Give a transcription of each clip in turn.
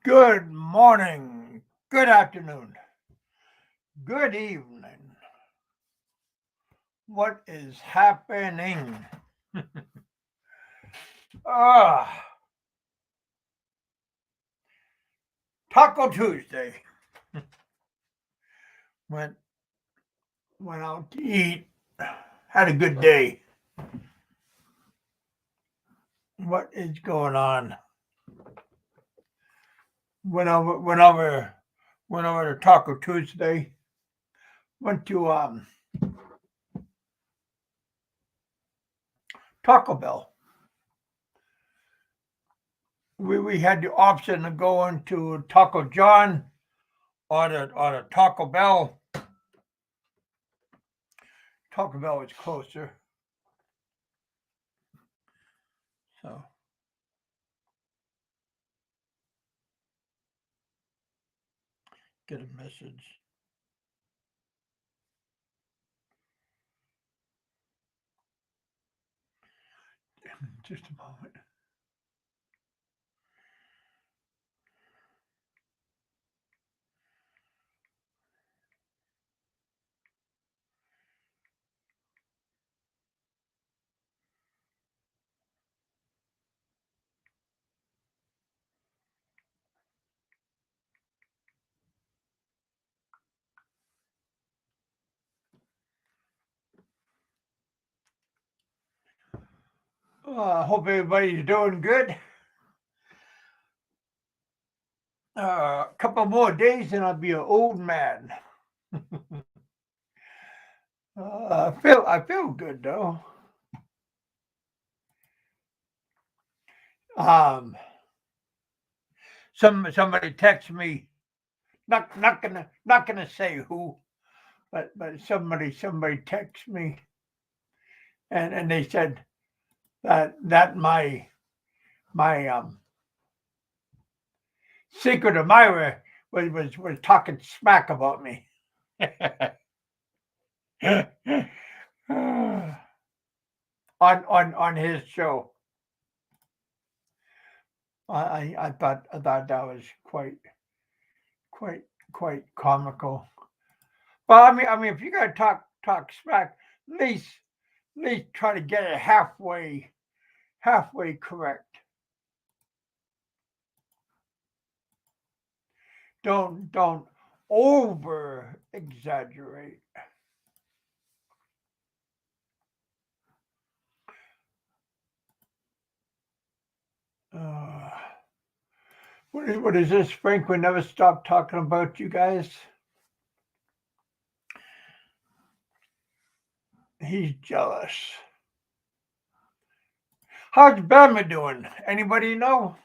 Good morning, good afternoon, good evening. What is happening? Ah, Taco Tuesday. Went went out to eat. Had a good day. What is going on? Went over went over went over to Taco Tuesday. Went to Taco Bell. We had the option of going to Taco John or the Taco Bell. Taco Bell is closer. So get a message. Just a moment. Hope everybody's doing good. A couple more days and I'll be an old man. I feel good though. Um, somebody texted me. Not gonna say who, but somebody texted me and they said that my secret admirer was talking smack about me. on his show. I thought that was quite quite comical. But I mean, if you're gonna talk smack, at least try to get it halfway correct. Don't over exaggerate. Uh, what is this, Frank? We never stop talking about you guys. He's jealous. How's Bama doing? Anybody know?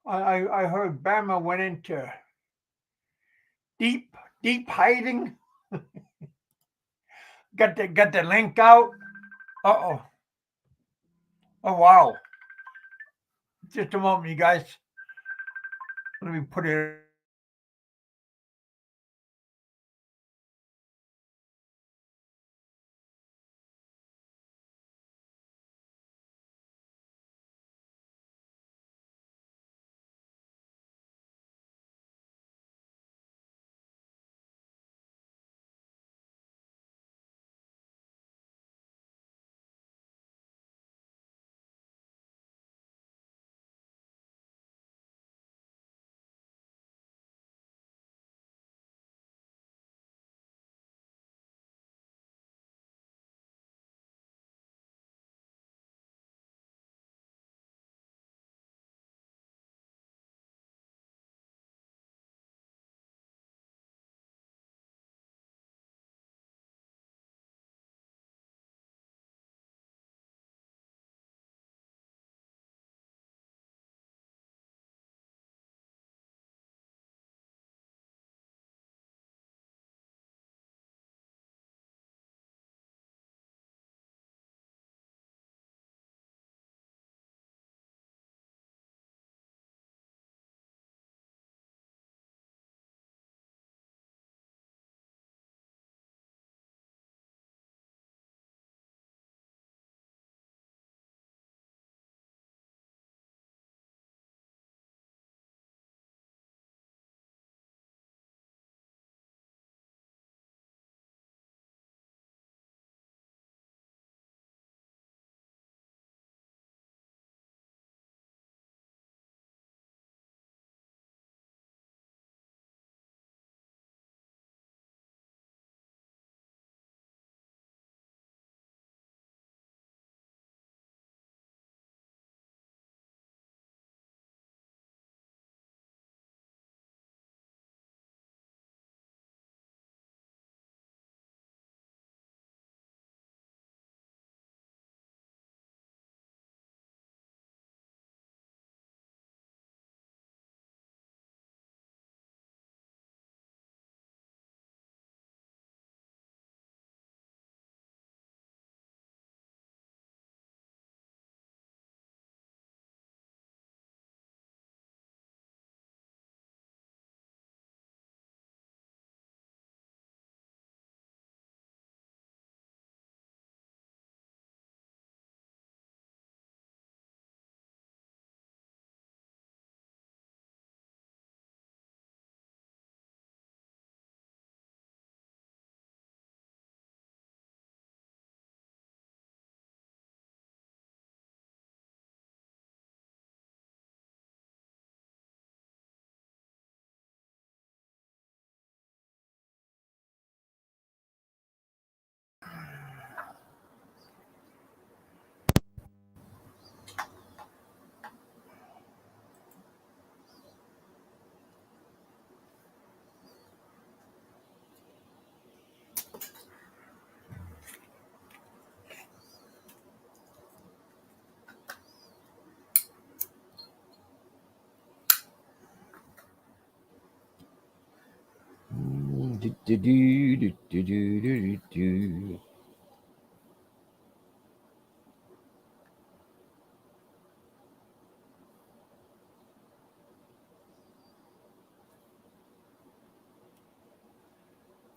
I heard Bama went into deep deep hiding. Got the link out. Uh-oh. Oh wow. Just a moment, you guys. Let me put it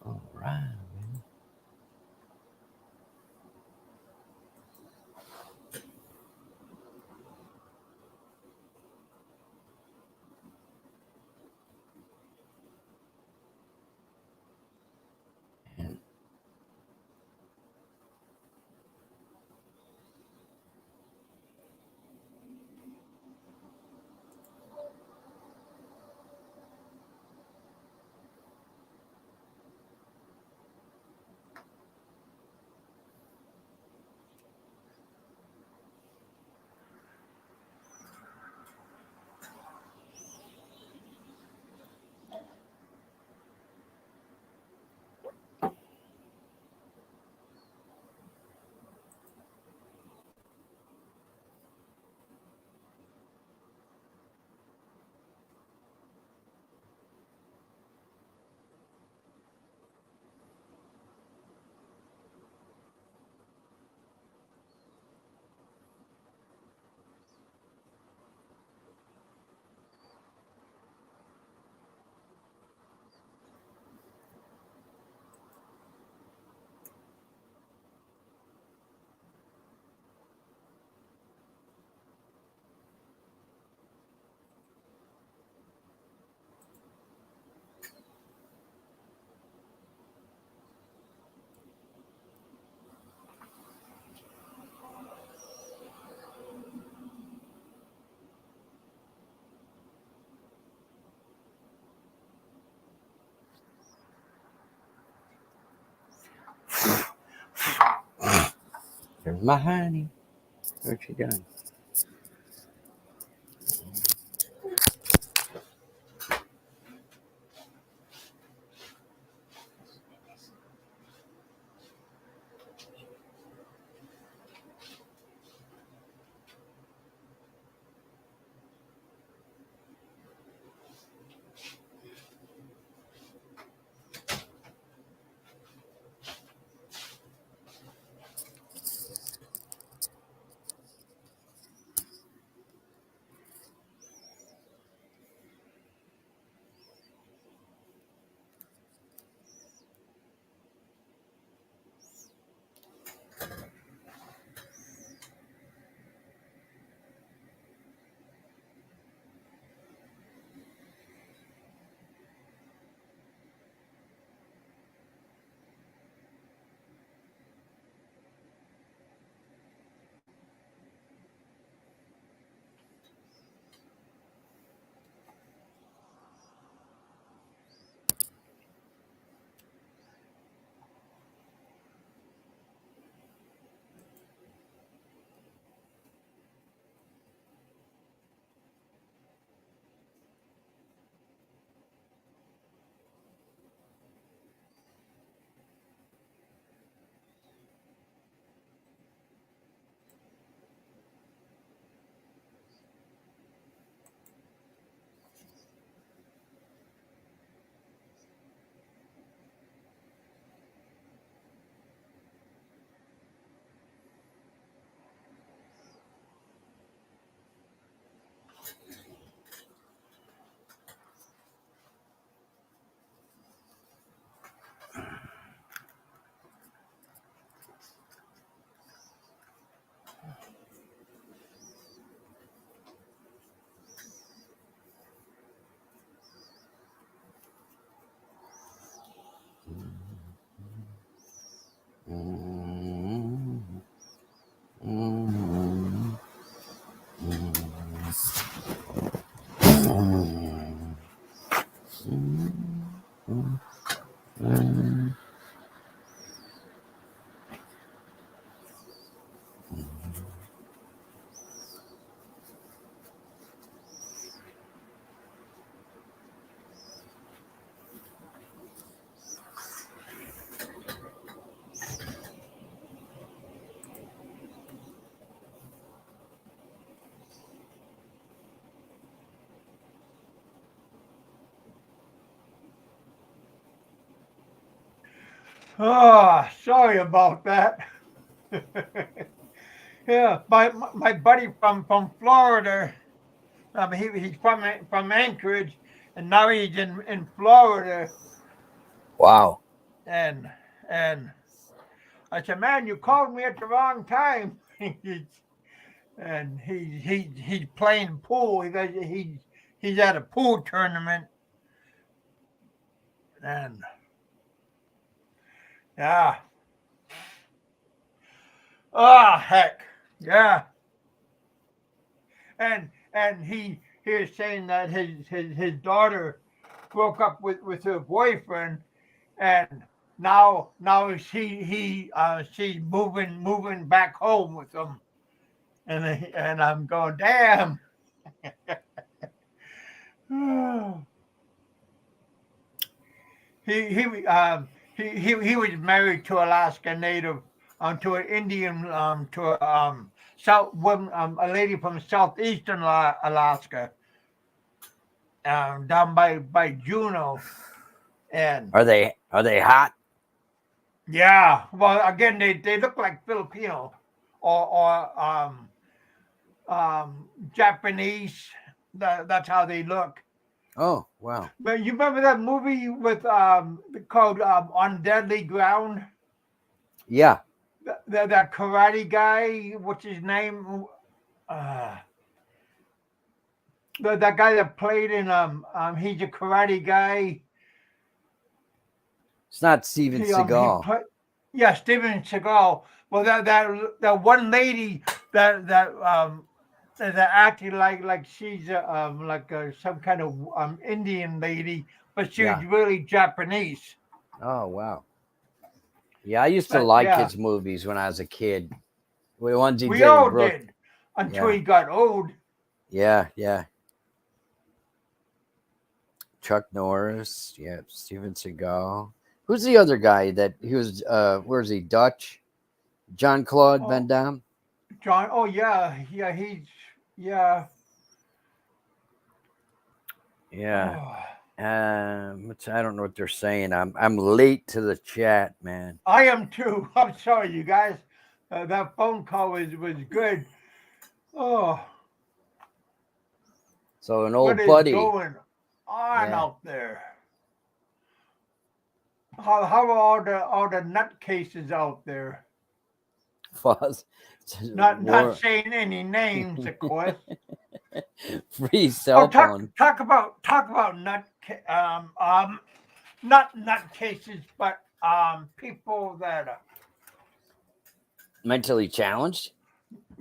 All right. And there's my honey. Where'd she go? Oh, sorry about that. Yeah, my buddy from Florida. He's from Anchorage, and now he's in Florida. Wow. And and I said, man, you called me at the wrong time. And he's playing pool. He's at a pool tournament, and yeah, oh heck, yeah. And he is saying that his daughter broke up with her boyfriend, and now she's moving back home with him, and I'm going, damn. he he he was married to Alaska Native, to an Indian, to a a lady from southeastern Alaska, down by Juneau, and Are they hot? yeah, well, again, they look like Filipino or Japanese. That's how they look. Oh, wow. But you remember that movie with called On Deadly Ground? Yeah. That karate guy, what's his name? Uh, that guy that played in he's a karate guy. It's not Steven He Seagal. put, yeah, Steven Seagal. Well, that one lady that acted like she's some kind of Indian lady, but she was Yeah. really Japanese. Oh, wow. Yeah, I used to But like yeah, his movies when I was a kid. The ones he we did in all Brook. did until Yeah. he got old. Yeah, yeah. Chuck Norris. Yeah, Steven Seagal. Who's the other guy that he was where's he, Dutch? John Claude Van Oh, Damme? John. Oh yeah. He's yeah. Yeah. Oh, Which I don't know what they're saying. I'm late to the chat, man. I am too. I'm sorry, you guys. That phone call was good. Oh, So an what old is buddy. going on Yeah. out there? How are all the nutcases out there? Fuzz. Not War saying any names, of course. free Oh, cell phone. talk about not nutcases, but people that Mentally challenged?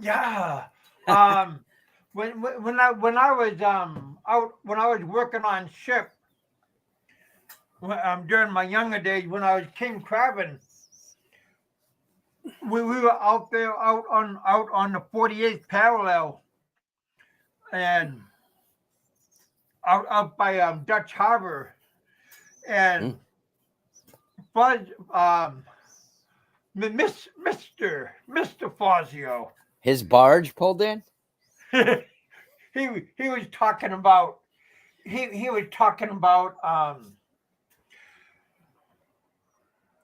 yeah. Um, when I was out when I was working on ship, during my younger days when I was king crabbing, we were out there out on the 48th parallel, and out by Dutch Harbor, Mm. and Buzz Mister Fazio. His barge pulled in? He was talking about he was talking about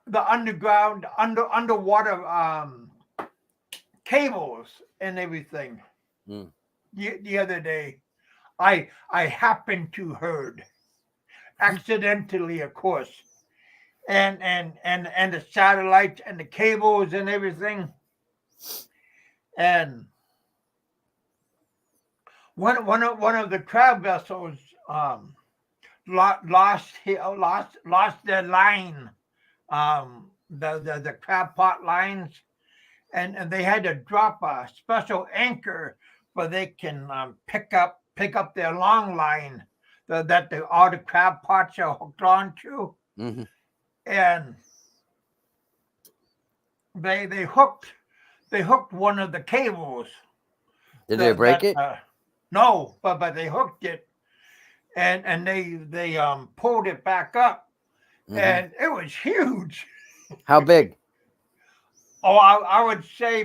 the underwater cables and everything. Mm. The other day, I happened to heard accidentally, of course, and the satellites and the cables and everything, and one of the crab vessels lost their line, the crab pot lines, and they had to drop a special anchor where they can pick up their long line that all the crab pots are hooked onto, Mm-hmm. and they hooked one of the cables Did they that break that it? no, but they hooked it, and they pulled it back up, Mm-hmm. and it was huge. How big? Oh, I would say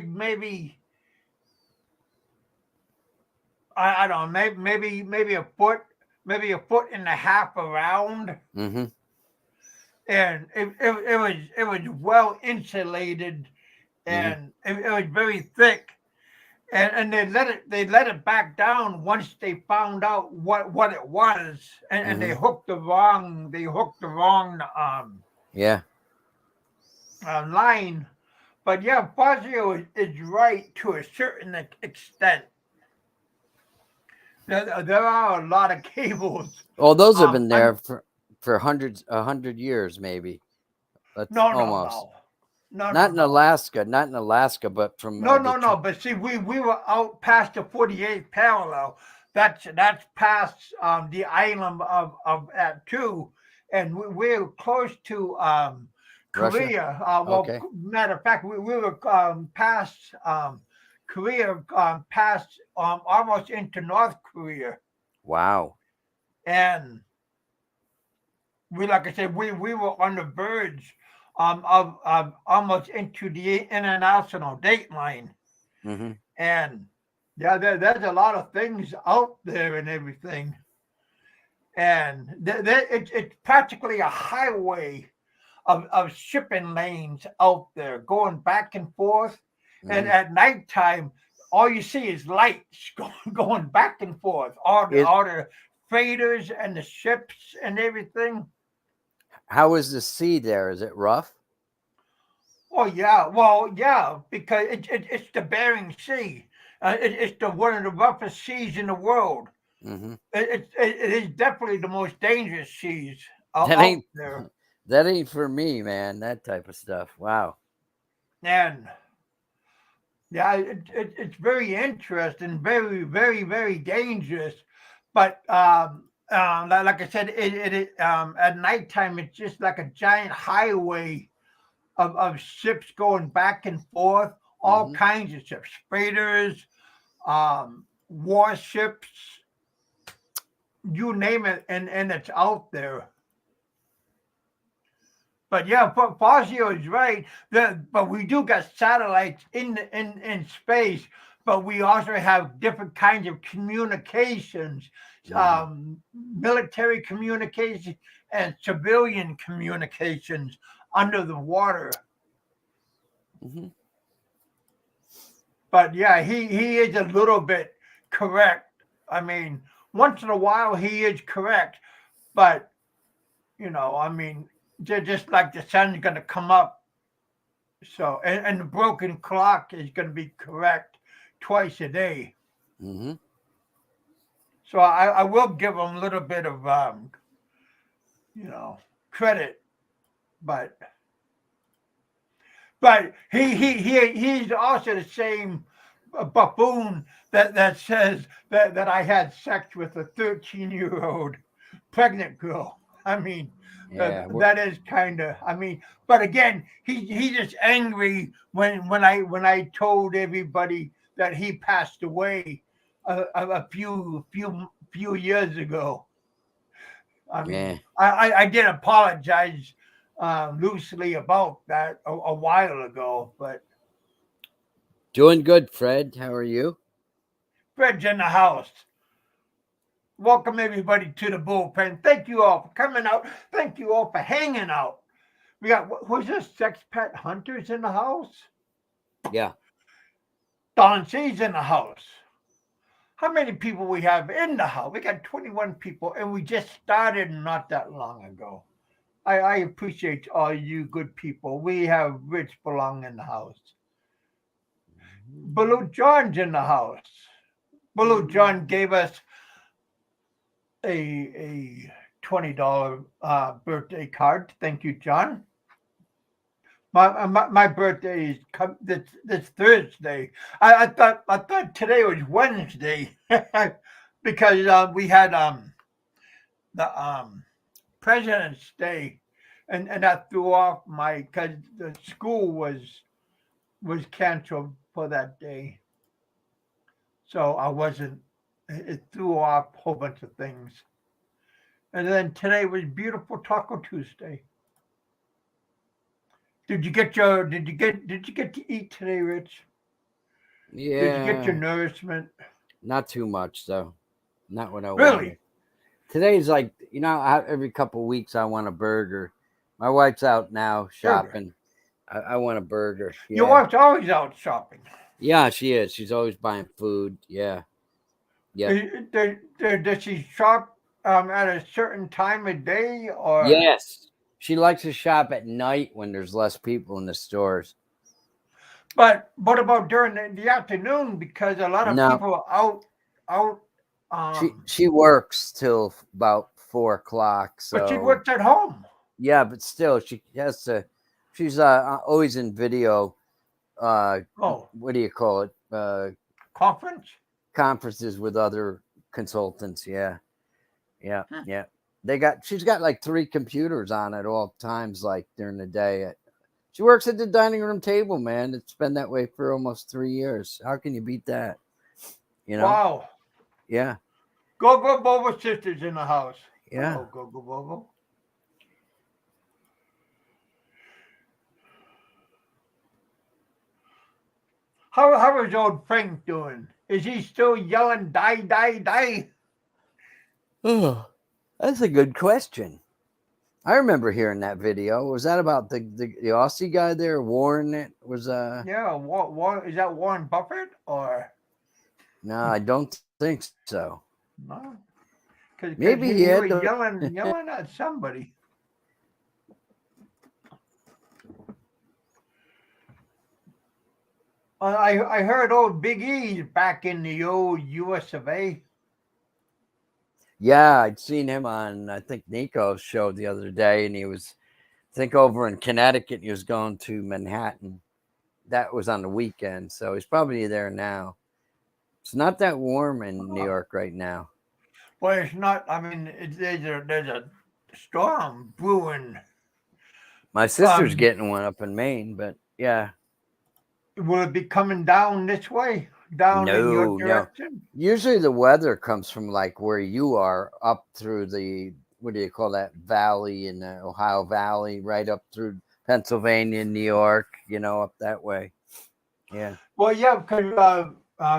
I don't know, maybe a foot, maybe a foot and a half around, Mm-hmm. and it was well insulated, Mm-hmm. and it was very thick. And they let it back down once they found out what it was, and Mm-hmm. they hooked the wrong Yeah. line. But yeah, Fazio is right to a certain extent. There are a lot of cables. Well, those have been there Un, for hundreds, 100 years, maybe. That's no, no, almost no, no, not no, in no. Alaska, not in Alaska, but from No, the. no, no. But see, we were out past the 48th parallel. That's past the island of at two, and we're close to Russia. Korea. Well, Okay. matter of fact, we were past Korea, past almost into North Korea, Wow. and we, like I said, we were on the verge of almost into the international date line. Mm-hmm. And yeah, there's a lot of things out there and everything. And it's practically a highway of shipping lanes out there going back and forth. And Mm-hmm. at nighttime, all you see is lights going back and forth. Is All the freighters and the ships and everything. how is the sea there? Is it rough? Oh yeah, well yeah, because it's the Bering Sea. It's the one of the roughest seas in the world. Mm-hmm. It is definitely the most dangerous seas That out ain't there, that ain't for me, man. That type of stuff. Wow. and yeah, it's very interesting, very dangerous. But like I said, at nighttime it's just like a giant highway of ships going back and forth, all Mm-hmm. kinds of ships, freighters, warships, you name it, and it's out there. But yeah, Fazio is right. But we do got satellites in space, but we also have different kinds of communications, Mm-hmm. military communications and civilian communications under the water. Mm-hmm. But yeah, he is a little bit correct. I mean, once in a while he is correct, but I mean, just like the sun's going to come up. So, and the broken clock is going to be correct twice a day. Mm-hmm. So I will give him a little bit of, you know, credit, but he's also the same buffoon that says that I had sex with a 13-year-old pregnant girl. I mean, Yeah. that is kind of. I mean, but again, he's just angry when I told everybody that he passed away a few years ago. I mean, Yeah. I did apologize loosely about that a while ago, but Doing good, Fred. How are you? Fred's in the house. Welcome everybody to the bullpen. Thank you all for coming out. Thank you all for hanging out. We got who's this? Sex pet hunters in the house. Yeah. Don C's in the house. How many people we have in the house? We got 21 people, and we just started not that long ago. I appreciate all you good people. We have Rich belong in the house. Baloo John's in the house. Baloo John gave us a $20 birthday card. Thank you, John. My birthday is this Thursday. I thought today was Wednesday because we had the President's Day, and that threw off my because the school was canceled for that day, so I wasn't. It threw off a whole bunch of things. And then today was beautiful Taco Tuesday. Did you get to eat today, Rich? Did you get your Yeah. nourishment? Not too much though. Not what I wanted. Really? Today's like every couple of weeks I want a burger. My wife's out now Burger. shopping. I want a burger. Your Yeah. wife's always out shopping. Yeah, she is. She's always buying food. Yeah. Yep. Does she shop at a certain time of day or? Yes. She likes to shop at night when there's less people in the stores. But what about during the afternoon? Because a lot of No. people are out. She works till about 4 o'clock. But she So works at home. yeah, but still she has to. She's always in video. Oh, What do you call it? conference. Conferences with other consultants. Yeah, yeah, Huh. yeah. She's got like 3 computers on at all times, like during the day. She works at the dining room table, man. It's been that way for almost 3 years. How can you beat that? You know? Wow. Yeah, Go Bobo sisters in the house. yeah. Hello, Go Bobo. How is old Frank doing? Is he still yelling die, die, die? Oh, that's a good question. I remember hearing that video. Was that about the Aussie guy there, Warren? It was Yeah, is that Warren Buffett or no, I don't think so. no? Because Maybe he he had was the yelling at somebody. I heard old Big E's back in the old US of A. Yeah, I'd seen him on I think Nico's show the other day, and he was I think over in Connecticut. He was going to Manhattan. That was on the weekend, so he's probably there now. It's not that warm in New York right now. Well, it's not. I mean, there's a storm brewing. My sister's getting one up in Maine, but yeah. Will it be coming down this way, down in your No. direction? Usually the weather comes from like where you are up through the what do you call that valley in the Ohio Valley, right up through Pennsylvania, New York, up that way. Yeah. Well, yeah, because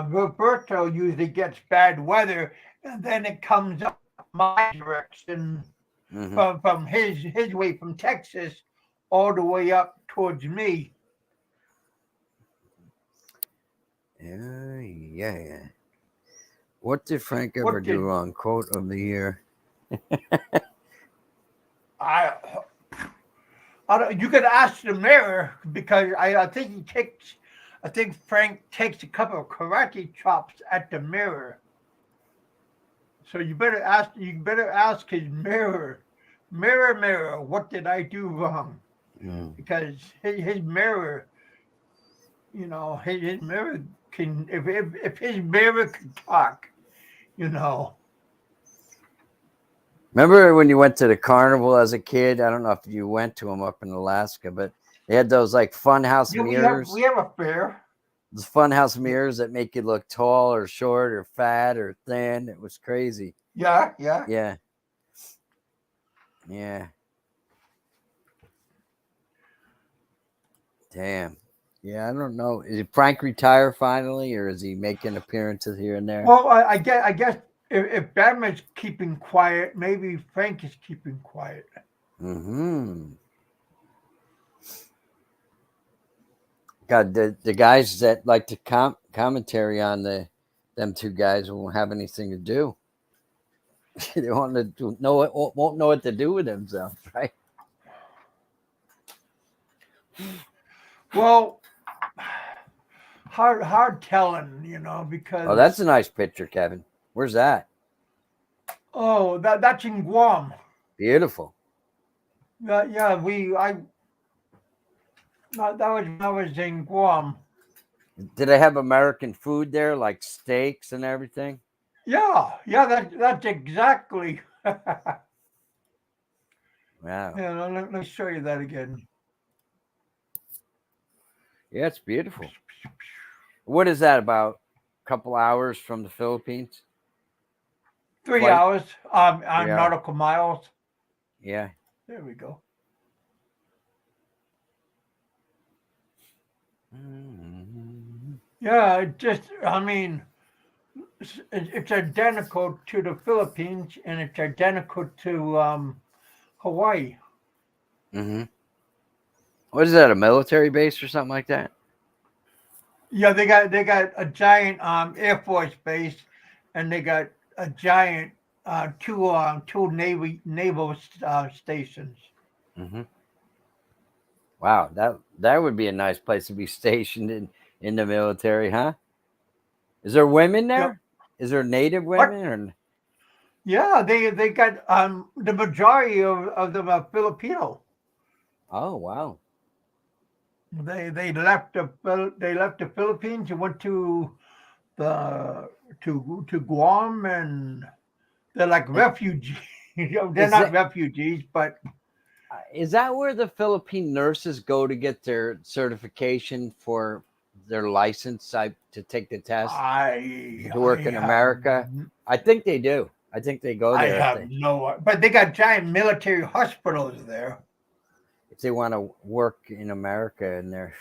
Roberto usually gets bad weather, and then it comes up my direction from his way from Texas all the way up towards me. Yeah. What did Frank ever do wrong? Quote of the year. You could ask the mayor because I think Frank takes a couple of karate chops at the mirror. So you better ask his mirror, what did I do wrong? Because his mirror, his mirror can if his mirror could talk, Remember when you went to the carnival as a kid? I don't know if you went to them up in Alaska, but they had those like funhouse mirrors. We have a fair. Those funhouse mirrors that make you look tall or short or fat or thin. It was crazy. Yeah. Damn. Yeah, I don't know. Did Frank retire finally, or is he making appearances here and there? Well, I guess if Batman's keeping quiet, maybe Frank is keeping quiet. God, the guys that like to commentary on them 2 guys won't have anything to do. They won't know what to do with themselves, right? Well, hard telling, because. Oh, that's a nice picture, Kevin. Where's that? Oh, that's in Guam. Beautiful. Yeah, that was in Guam. Did they have American food there, like steaks and everything? Yeah, that's exactly. Wow. Yeah, let me show you that again. Yeah, it's beautiful. What is that, about a couple hours from the Philippines? 3 hours on nautical miles. Yeah. There we go. Yeah, it's identical to the Philippines and it's identical to Hawaii. Mm-hmm. What is that? A military base or something like that? Yeah, they got a giant Air Force base, and they got a giant two naval stations. Mm-hmm. Wow, that would be a nice place to be stationed in the military, huh? Is there women Yep. there? Is there native What? women or? Yeah, they got the majority of them are Filipino. Oh wow. They left the Philippines and went the to Guam, and they're like I- refugees. They're Is not that refugees, but is that where the Philippine nurses go to get their certification for their license to take the test to I work in have America? I think they do. I think they go I there have no. But they got giant military hospitals there. if they want to work in America. And there,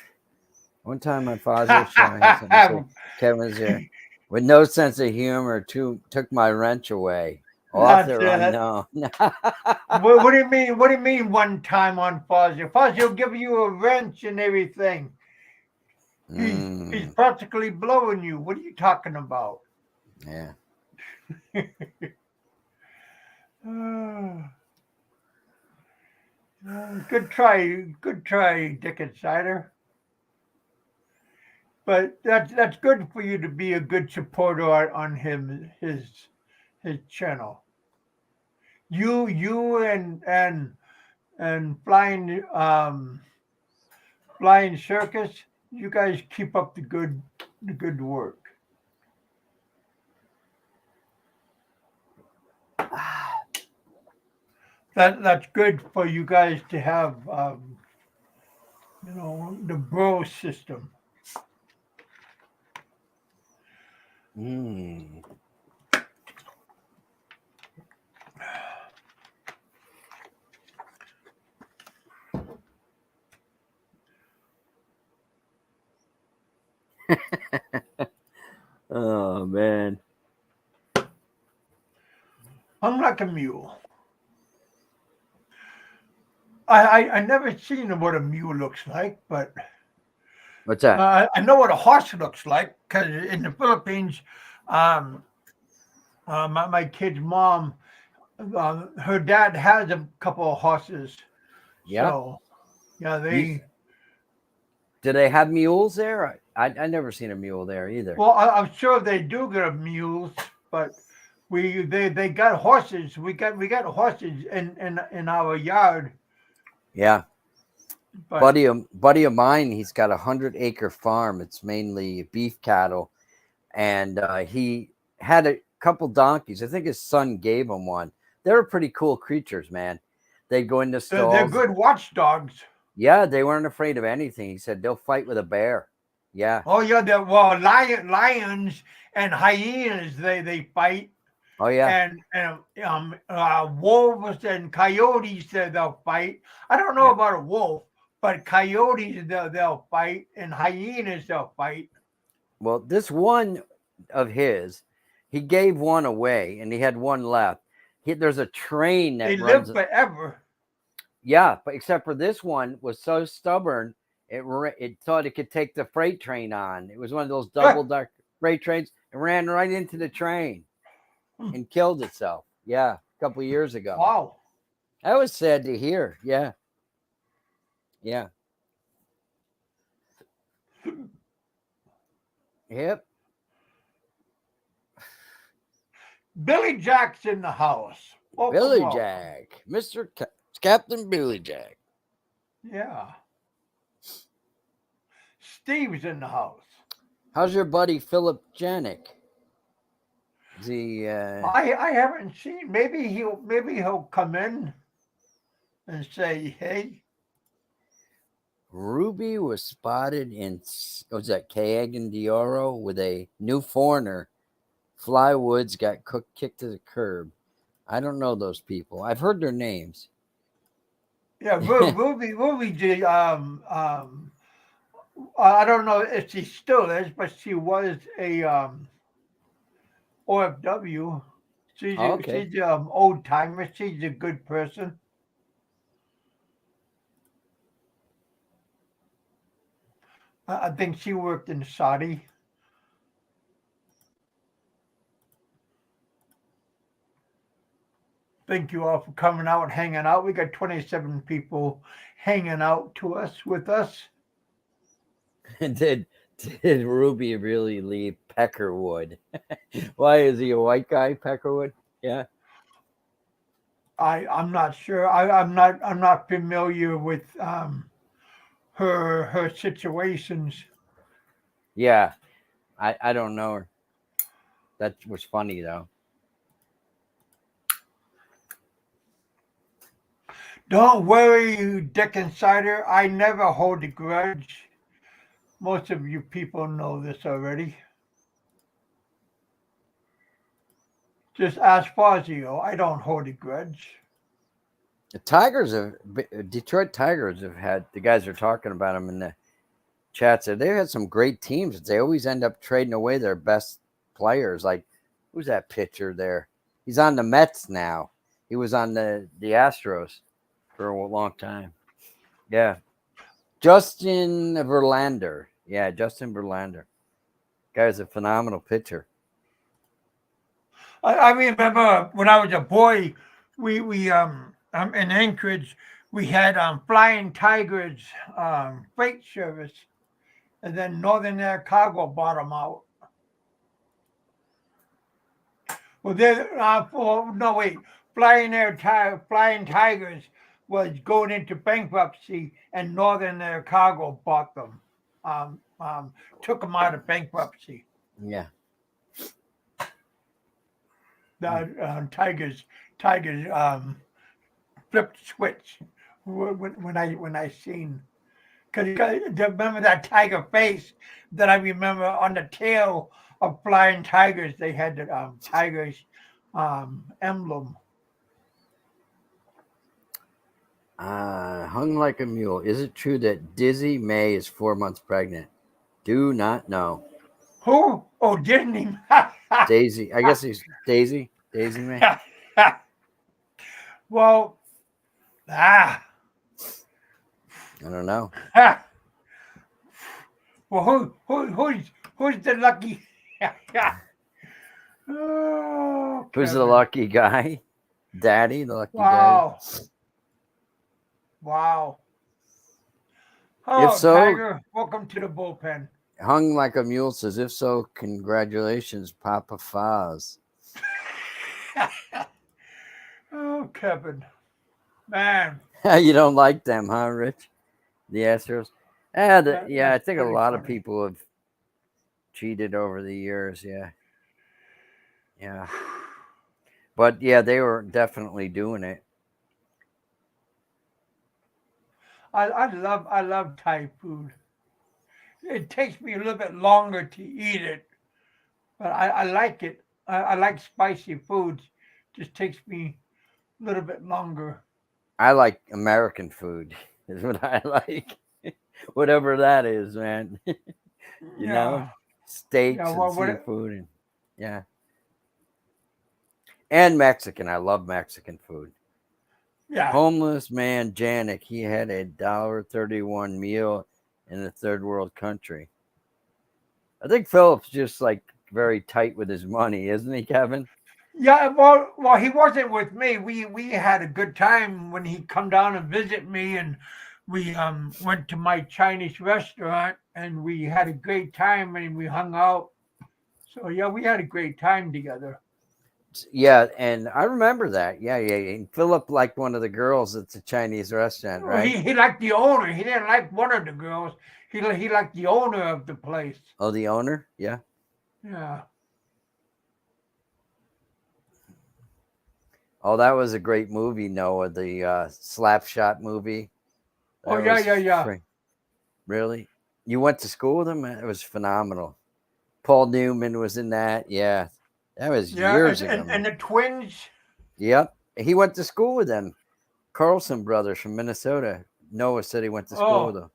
one time my father had something to say. Kevin's here with no sense of humor. Took my wrench away. That's Author it. unknown. What do you mean? What do you mean? One time on Fozzie, Fozzie will give you a wrench and everything. He's Mm, practically blowing you. What are you talking about? yeah. Good try, Dick Insider. But that's good for you to be a good supporter on his channel. You and flying circus. You guys keep up the good work. That's good for you guys to have. The bro system. Mm. Oh man. I'm like a mule. I never seen what a mule looks like, but What's that? I know what a horse looks like because in the Philippines, um, my kid's mom, her dad has a couple of horses. Yeah. So yeah, You, do they have mules there? I never seen a mule there either. well, I'm sure they do get mules, but they got horses. We got horses in our yard, Yeah. but Buddy of mine, he's got 100-acre farm. It's mainly beef cattle, and he had a couple donkeys. I think his son gave him one. They were pretty cool creatures, man. They'd go into they're stalls. good watchdogs. Yeah, they weren't afraid of anything. He said they'll fight with a bear. Yeah. Oh yeah, lions and hyenas they fight, Oh yeah. and wolves and coyotes they'll fight. I don't know Yeah. about a wolf, but coyotes they'll fight, and hyenas they'll fight. Well, this one of his, he gave one away, and he had one left. There's a train They that runs. live forever. Yeah, but except for this one was so stubborn, it thought it could take the freight train on. It was one of those double deck freight trains. It ran right into the train and killed itself. Yeah, a couple of years ago. Wow. That was sad to hear. Yeah, yeah, yep. Billy Jack's in the house. Welcome, Billy welcome. Jack, Captain Billy Jack. Yeah. Steve's in the house. How's your buddy Philip Janik? Is he? I haven't seen. Maybe he'll come in and say, "Hey, Ruby was spotted in was that Cayenne Dioro with a new foreigner. Fly Woods got kicked to the curb. I don't know those people. I've heard their names. yeah, Ruby did. I don't know if she still is, but she was a OFW. Okay. She's old timer. She's a good person. I think she worked in Saudi. Thank you all for coming out and hanging out. We got 27 people hanging out to us with us. did did Ruby really leave Peckerwood? Why is he a white guy, Peckerwood? Yeah. I'm not sure. I'm not familiar with her situations. Yeah. I don't know her. That was funny though. Don't worry, you Dick Insider. I never hold a grudge. Most of you people know this already. Just ask Fazio. I don't hold a grudge. The Tigers have Detroit Tigers have had the guys are talking about them in the chat said they've had some great teams. They always end up trading away their best players. Like who's that pitcher there? He's on the Mets now. He was on the Astros for a long time. Yeah, Justin Verlander. Yeah, Justin Verlander. Guy's a phenomenal pitcher. I remember when I was a boy, we in Anchorage we had Flying Tigers freight service, and then Northern Air Cargo bought them out. Well, no wait, Flying Tigers was going into bankruptcy, and Northern Air Cargo bought them, um, um, took them out of bankruptcy. Yeah. The Tigers flipped the switch when I seen because remember that tiger face that I remember on the tail of Flying Tigers. They had the tigers emblem. Hung like a mule. Is it true that Dizzy May is 4 months pregnant? Do not know. Who? Oh, Disney. Daisy. I guess he's Daisy. Daisy May. Well, ah, I don't know. well, who's the lucky? Oh, Who's the Kevin. lucky guy? Daddy, the lucky daddy. Wow, wow. If Hello, so, Tiger. Welcome to the bullpen. hung like a mule says, if so, congratulations, Papa Faz. Oh, Kevin. Man, You don't like them, huh, Rich? The Astros? Yeah, I that's think a pretty lot of funny. people have cheated over the years. Yeah. Yeah. But yeah, they were definitely doing it. I love Thai food. It takes me a little bit longer to eat it, but I like it. I like spicy foods. Just takes me a little bit longer. I like American food, is what I like. Whatever that is, man. You Yeah, know, yeah. steaks and Well, seafood, and yeah, and Mexican. I love Mexican food. yeah, Homeless man Janik, he had $1.31 meal in a third world country. I think Philip's just like very tight with his money, isn't he, Kevin? yeah. Well. He wasn't with me. We had a good time when he come down and visit me, and we went to my Chinese restaurant, and we had a great time, and we hung out. So yeah, we had a great time together. Yeah, and I remember that. Yeah. And Philip liked one of the girls at the Chinese restaurant, Well, right? he liked the owner. He didn't like one of the girls. He liked the owner of the place. Oh, the owner? Yeah. Yeah. Oh, that was a great movie, Noah. The Slapshot movie. Oh That yeah, was yeah, yeah, really. You went to school with him? It was phenomenal. Paul Newman was in that. Yeah, that was yeah. years And ago, and, man. and the twins. Yep, he went to school with them. Carlson brothers from Minnesota. Noah said he went to school with Oh them.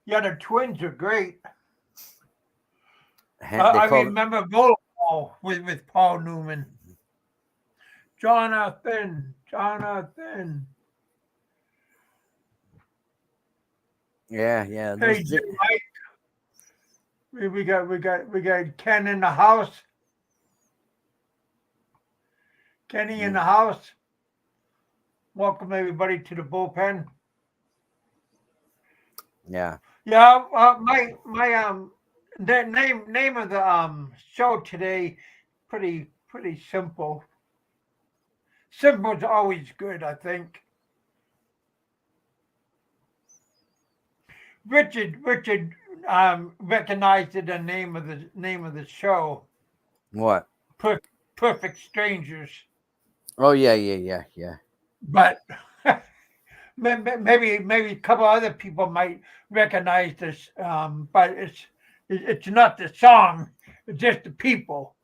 yeah, the twins are great. They I called it. remember volleyball with Paul Newman. Jonathan. Yeah. Hey, Jim, Mike, we got Ken in the house. Kenny in the house. Welcome everybody to the bullpen. Yeah. Yeah, the name of the show today, pretty simple. Simple's always good, I think. Richard recognized the name of the show. What? Perfect Strangers, Oh yeah. but maybe a couple other people might recognize this, but it's not the song, it's just the people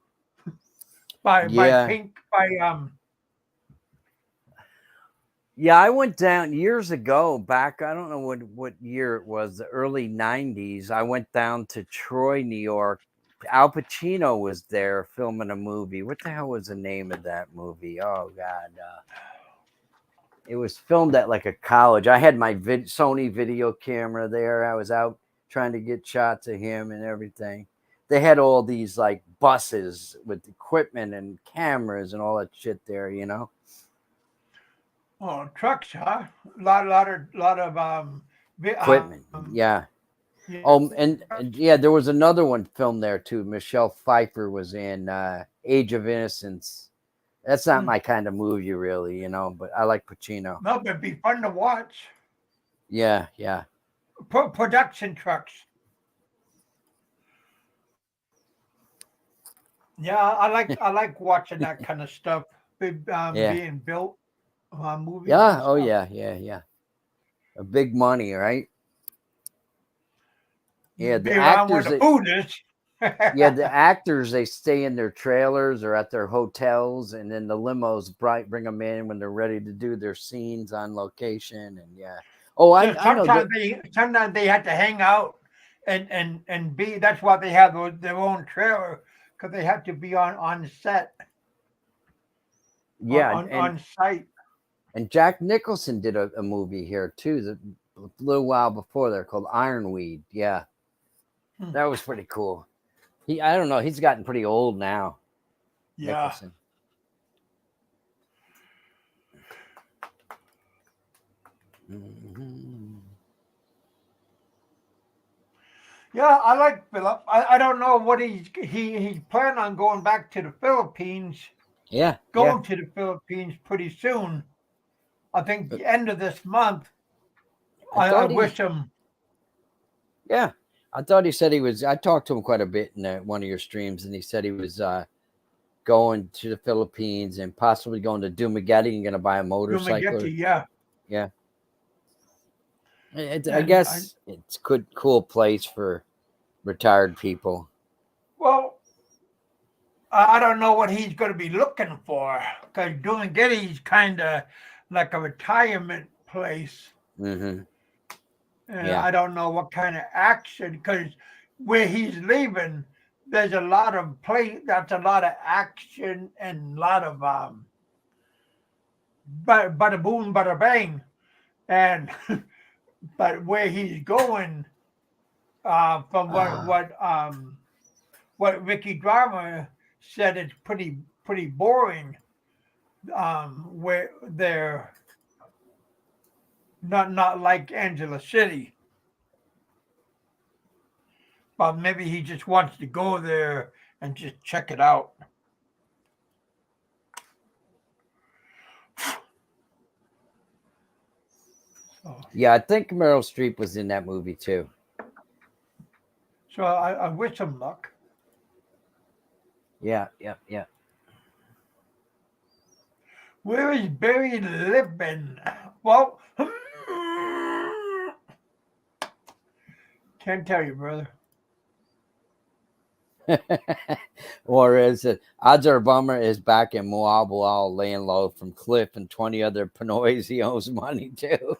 by Yeah. Pink by Yeah, I went down years ago back, I don't know what year it was, the early 90s. I went down to Troy, New York. Al Pacino was there filming a movie. What the hell was the name of that movie? Oh God. It was filmed at like a college. I had my Sony video camera there. I was out trying to get shots of him and everything. They had all these like buses with equipment and cameras and all that shit there, you know? trucks, huh? Lot of Equipment. Yeah. yeah. Oh, and yeah, there was another one filmed there too. Michelle Pfeiffer was in Age of Innocence. That's not my kind of movie, really, you know, but I like Pacino. No, but it'd be fun to watch. Yeah. Production trucks. Yeah, I like watching that kind of stuff Yeah. being built, movies Yeah. and Oh, stuff. yeah. A big money, right? Yeah, the Be around where actors, the food is. the actors, they stay in their trailers or at their hotels, and then the limos bring them in when they're ready to do their scenes on location. And yeah. Oh, So I know that. sometimes they had to hang out and be. That's why they have their own trailer because they have to be on set Yeah, on site. and Jack Nicholson did a movie here too, a little while before there, called Ironweed. Yeah, Hmm. that was pretty cool. I don't know, he's gotten pretty old now, Yeah. Nicholson. Mm-hmm. Yeah, I like Philip. I don't know what he's planning on going back to the Philippines. Yeah. Going to the Philippines pretty soon. I think But the end of this month. I I thought wish him. yeah, I thought he said he was. I talked to him quite a bit in one of your streams, and he said he was going to the Philippines and possibly going to Dumaguete and going to buy a motorcycle. Yeah. Yeah. I And guess it's cool place for retired people. well, I don't know what he's going to be looking for because Dumaguete's kind of like a retirement place, Mm-hmm. and Yeah. I don't know what kind of action because where he's leaving, there's a lot of That's a lot of action and a lot of bada boom, bada bang, and but where he's going, from what Ricky Drama said, it's pretty boring. Where they're not like Angela City, but maybe he just wants to go there and just check it out. So, Yeah, I think Meryl Streep was in that movie too. so I wish him luck. Yeah. Where is Barry living? Well, can't tell you, brother. Or is it odds are Bummer is back in Moab while laying low from Cliff and 20 other Pinoys he owes money to?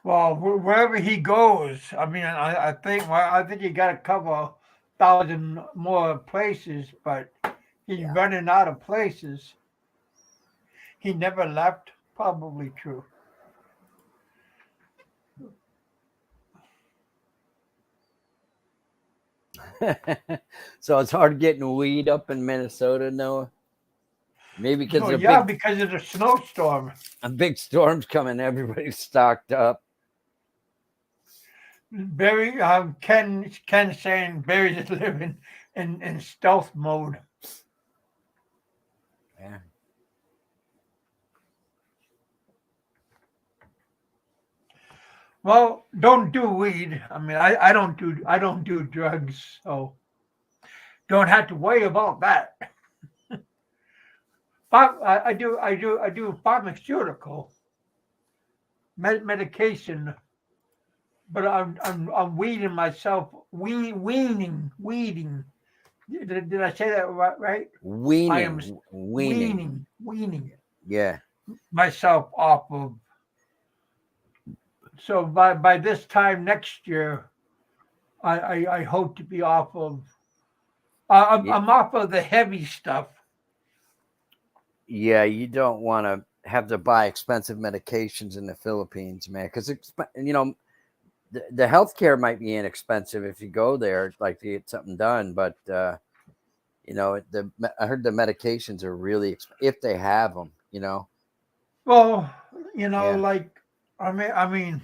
Well, wherever he goes, I mean, I think he got a couple thousand more places, but he's Yeah. running out of places. He never left. Probably true. So it's hard getting weed up in Minnesota, Noah. Maybe because Oh yeah, because of the snowstorm. a big storm's coming, everybody's stocked up. Barry, Ken saying Barry's is living in stealth mode. Yeah. Well, don't do weed. I mean, I don't do drugs, so don't have to worry about that. But I do pharmaceutical medication, but I'm weeding myself, weeding. Did I say that right? I am weaning Yeah. myself off of. So by this time next year, I hope to be off of. I'm off of the heavy stuff. Yeah, you don't want to have to buy expensive medications in the Philippines, man, because the healthcare might be inexpensive if you go there, like to get something done. But I heard the medications are really if they have them. Well, Yeah, like I mean,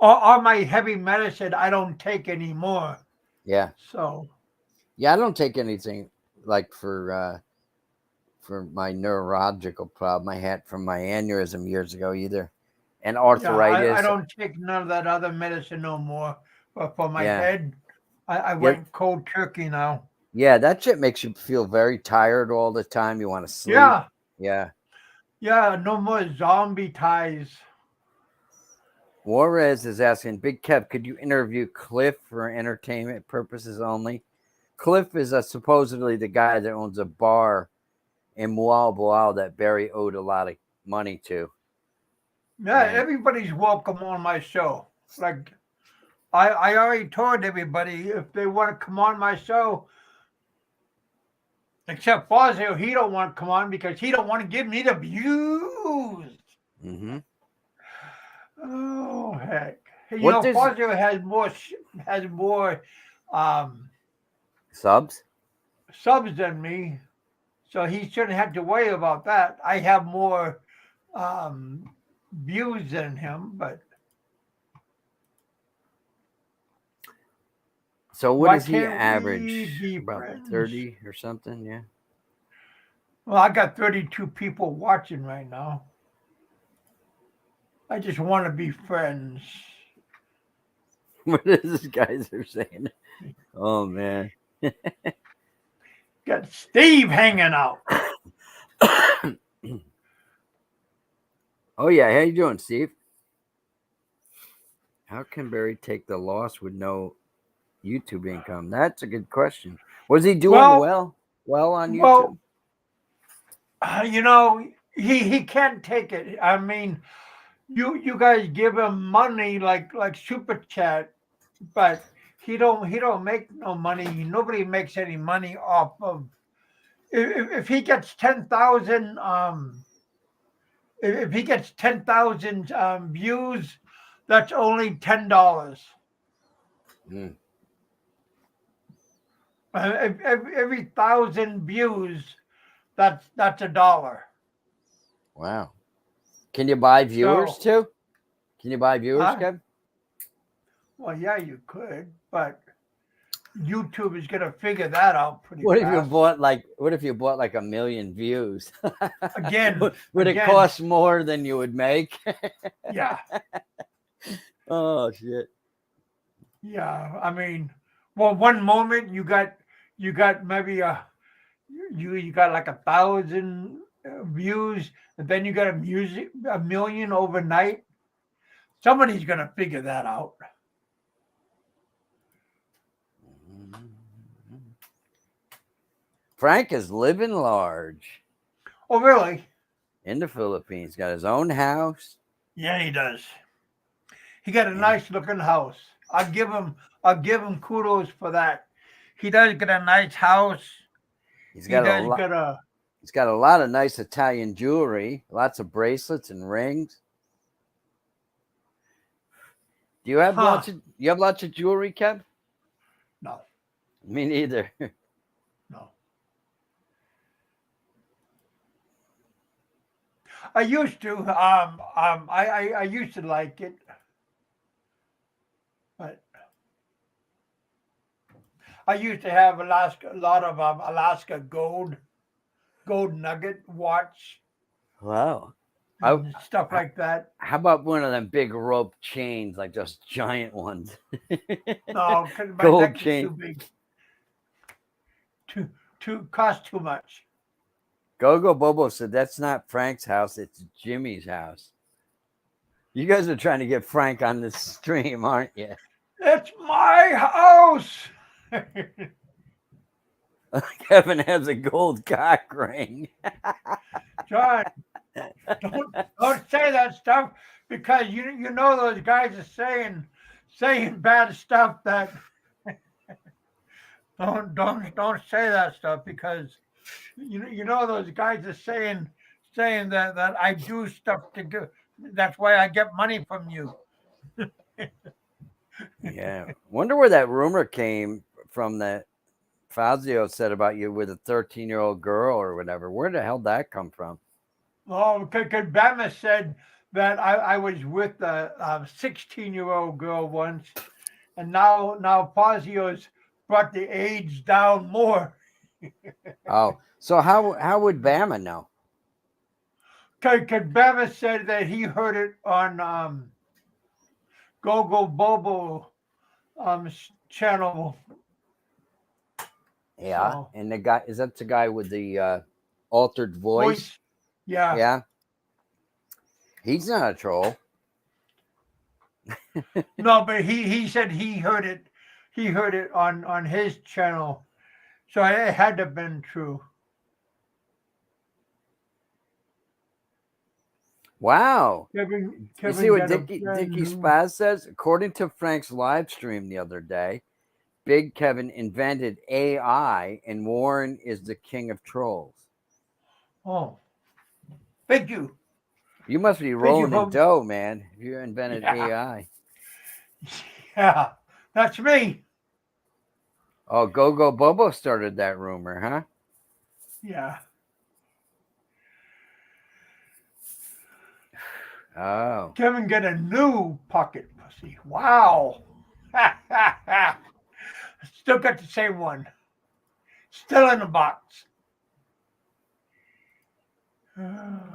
all my heavy medicine I don't take anymore. yeah, So yeah. I don't take anything like for my neurological problem I had from my aneurysm years ago either, and yeah, I arthritis. don't take none of that other medicine no more. But for my Yeah, head, I yeah, went cold turkey now. yeah. That shit makes you feel very tired all the time. You want to sleep. Yeah, Yeah. yeah, no more zombie ties. Juarez is asking, Big Kev, could you interview Cliff for entertainment purposes only? Cliff is supposedly the guy that owns a bar in Moal that Barry owed a lot of money to. Yeah, And everybody's welcome on my show. Like I already told everybody if they want to come on my show, except Fazio, he don't want to come on because he don't want to give me the views. mm-hmm. Oh heck! What does Fazio has more um, subs? subs than me, so he shouldn't have to worry about that. I have more um, views than him, but So what why does he can't we average? be About friends? 30 or something? Yeah. Well, I got 32 people watching right now. I just want to be friends. What is this guys are saying? Oh man. Got Steve hanging out. Oh yeah, how you doing, Steve? How can Barry take the loss with no YouTube income? That's a good question. Was he doing Well, well on YouTube? well, he can't take it. I mean, you guys give him money like super chat, but he don't make no money. Nobody makes any money off of if he gets 10,000 if he gets 10,000 views, that's only $10. Mm, Every 1,000 views, that's $1. wow. Can you buy viewers So, too? Can you buy viewers, uh, Kev? well, yeah, you could, but YouTube is gonna figure that out pretty What if you fast. bought like 1 million views? Again, Would it cost more than you would make? yeah, Oh shit. yeah. I mean, well, one moment you got maybe you got like 1,000 views, and then you got a million overnight. Somebody's gonna figure that out. Frank is living large Oh, really? in the Philippines. Got his own house. Yeah, he does. He got a And nice looking house. I'll give him kudos for that. He does get a nice house. he's He got a does lot. get a He's got a lot of nice Italian jewelry, lots of bracelets and rings. Do you have huh. lots of jewelry, Kev? No. Me neither. No. I used to. I used to like it, but I used to have a lot of Alaska gold nugget watch Wow. I, and stuff h- like that. how about one of them big rope chains, like those giant ones? No, because my Gold neck is chain. too big. Too cost too much. Gogo Bobo said that's not Frank's house, it's Jimmy's house. You guys are trying to get Frank on this stream, aren't you? It's my house. Kevin has a gold cock ring. John, don't say that stuff because you know those guys are saying bad stuff that don't say that stuff because you know those guys are saying that I do stuff to do. That's why I get money from you. Yeah. Wonder where that rumor came from that Fazio said about you with a 13-year-old girl or whatever. Where the hell did that come from? Oh, because Bama said that I was with a 16-year-old girl once, and now Fazio's brought the age down more. Oh, so how would Bama know? Because Bama said that he heard it on Gogo Bobo channel. Yeah, So and the guy is that the guy with the altered voice? voice, yeah. Yeah, he's not a troll. No, but he said he heard it. He heard it on his channel, so it had to have been true. Wow. You see Kevin what got a brand Dickie new. Spaz says? According to Frank's live stream the other day, Big Kevin invented AI and Warren is the king of trolls. Oh, thank you, You must be thank you rolling in for dough, man. If you invented yeah, AI. yeah. That's me. Oh, Gogo Bobo started that rumor, huh? Yeah. Oh. Kevin got a new pocket pussy. Wow. Still got the same one. Still in the box.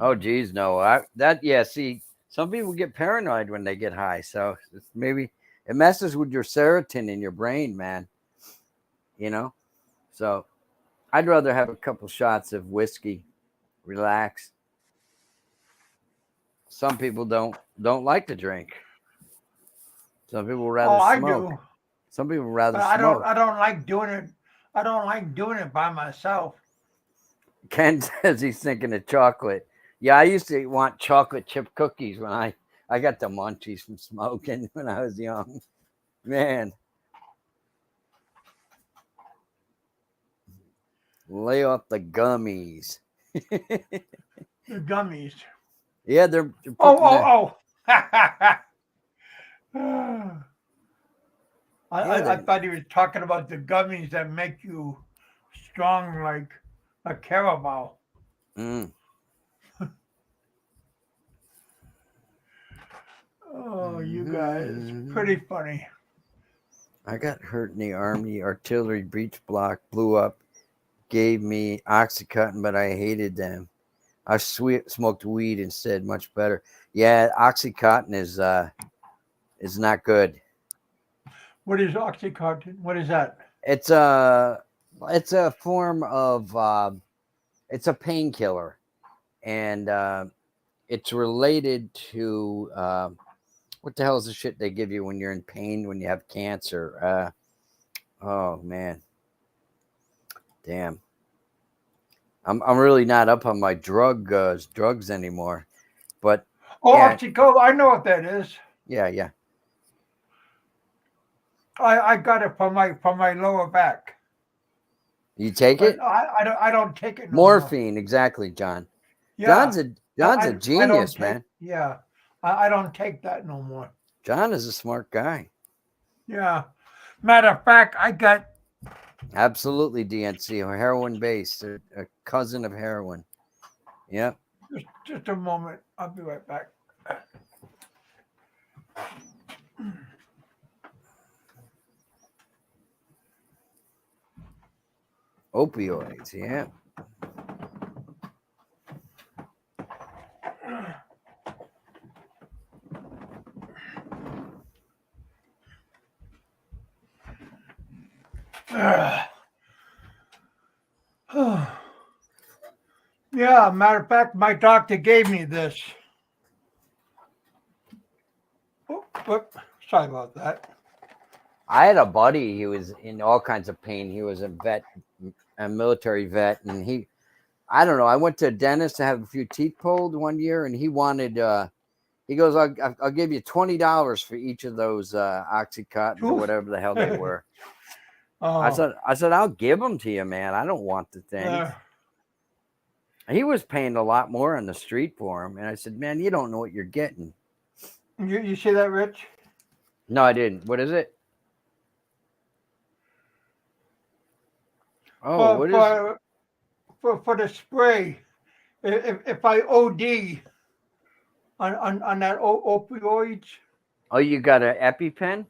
Oh, geez, no. Yeah, see, some people get paranoid when they get high. So maybe it messes with your serotonin in your brain, man. You know? So I'd rather have a couple shots of whiskey, relax. Some people don't like to drink. Some people rather Oh, I smoke. do, Some people rather but smoke. I don't like doing it. I don't like doing it by myself. Ken says he's thinking of chocolate. Yeah, I used to want chocolate chip cookies when I got the munchies from smoking when I was young. Man, lay off the gummies. The gummies. Yeah, they're Oh, putting the oh, oh. yeah I they're thought he was talking about the gummies that make you strong like a carabao. mm, Oh, you guys, mhm. pretty funny. I got hurt in the army. Artillery breech block blew up. Gave me oxycontin, but I hated them. I smoked weed instead, much better. Yeah, oxycontin is not good. What is oxycontin? What is that? It's a form of it's a painkiller, and it's related to what the hell is the shit they give you when you're in pain when you have cancer? Oh man, damn. I'm really not up on my drugs anymore, but Oh, yeah, oxycodone. I know what that is. yeah. I got it from my lower back, You take but it? I don't take it no more. Morphine, exactly, John. Yeah, John's a I don't genius, take. man. Yeah, I don't take that no more. John is a smart guy. Yeah, matter of fact, Absolutely, DNC, or heroin based, a cousin of heroin. Yep. Just a moment. I'll be right back. Opioids. Yeah. Yeah, matter of fact, my doctor gave me this. Oh, whoop, sorry about that. I had a buddy. He was in all kinds of pain. He was a vet, a military vet, and I don't know. I went to a dentist to have a few teeth pulled one year, and he wanted. He goes, I'll give you $20 for each of those Oxycontins or Oof. whatever the hell they were. Oh, I said, I'll give them to you, man. I don't want the things. He was paying a lot more on the street for them, and I said, man, you don't know what you're getting. you see that, Rich? No, I didn't. What is it? Oh, For what is? for the spray, if I OD on that opioids. Oh, you got an EpiPen?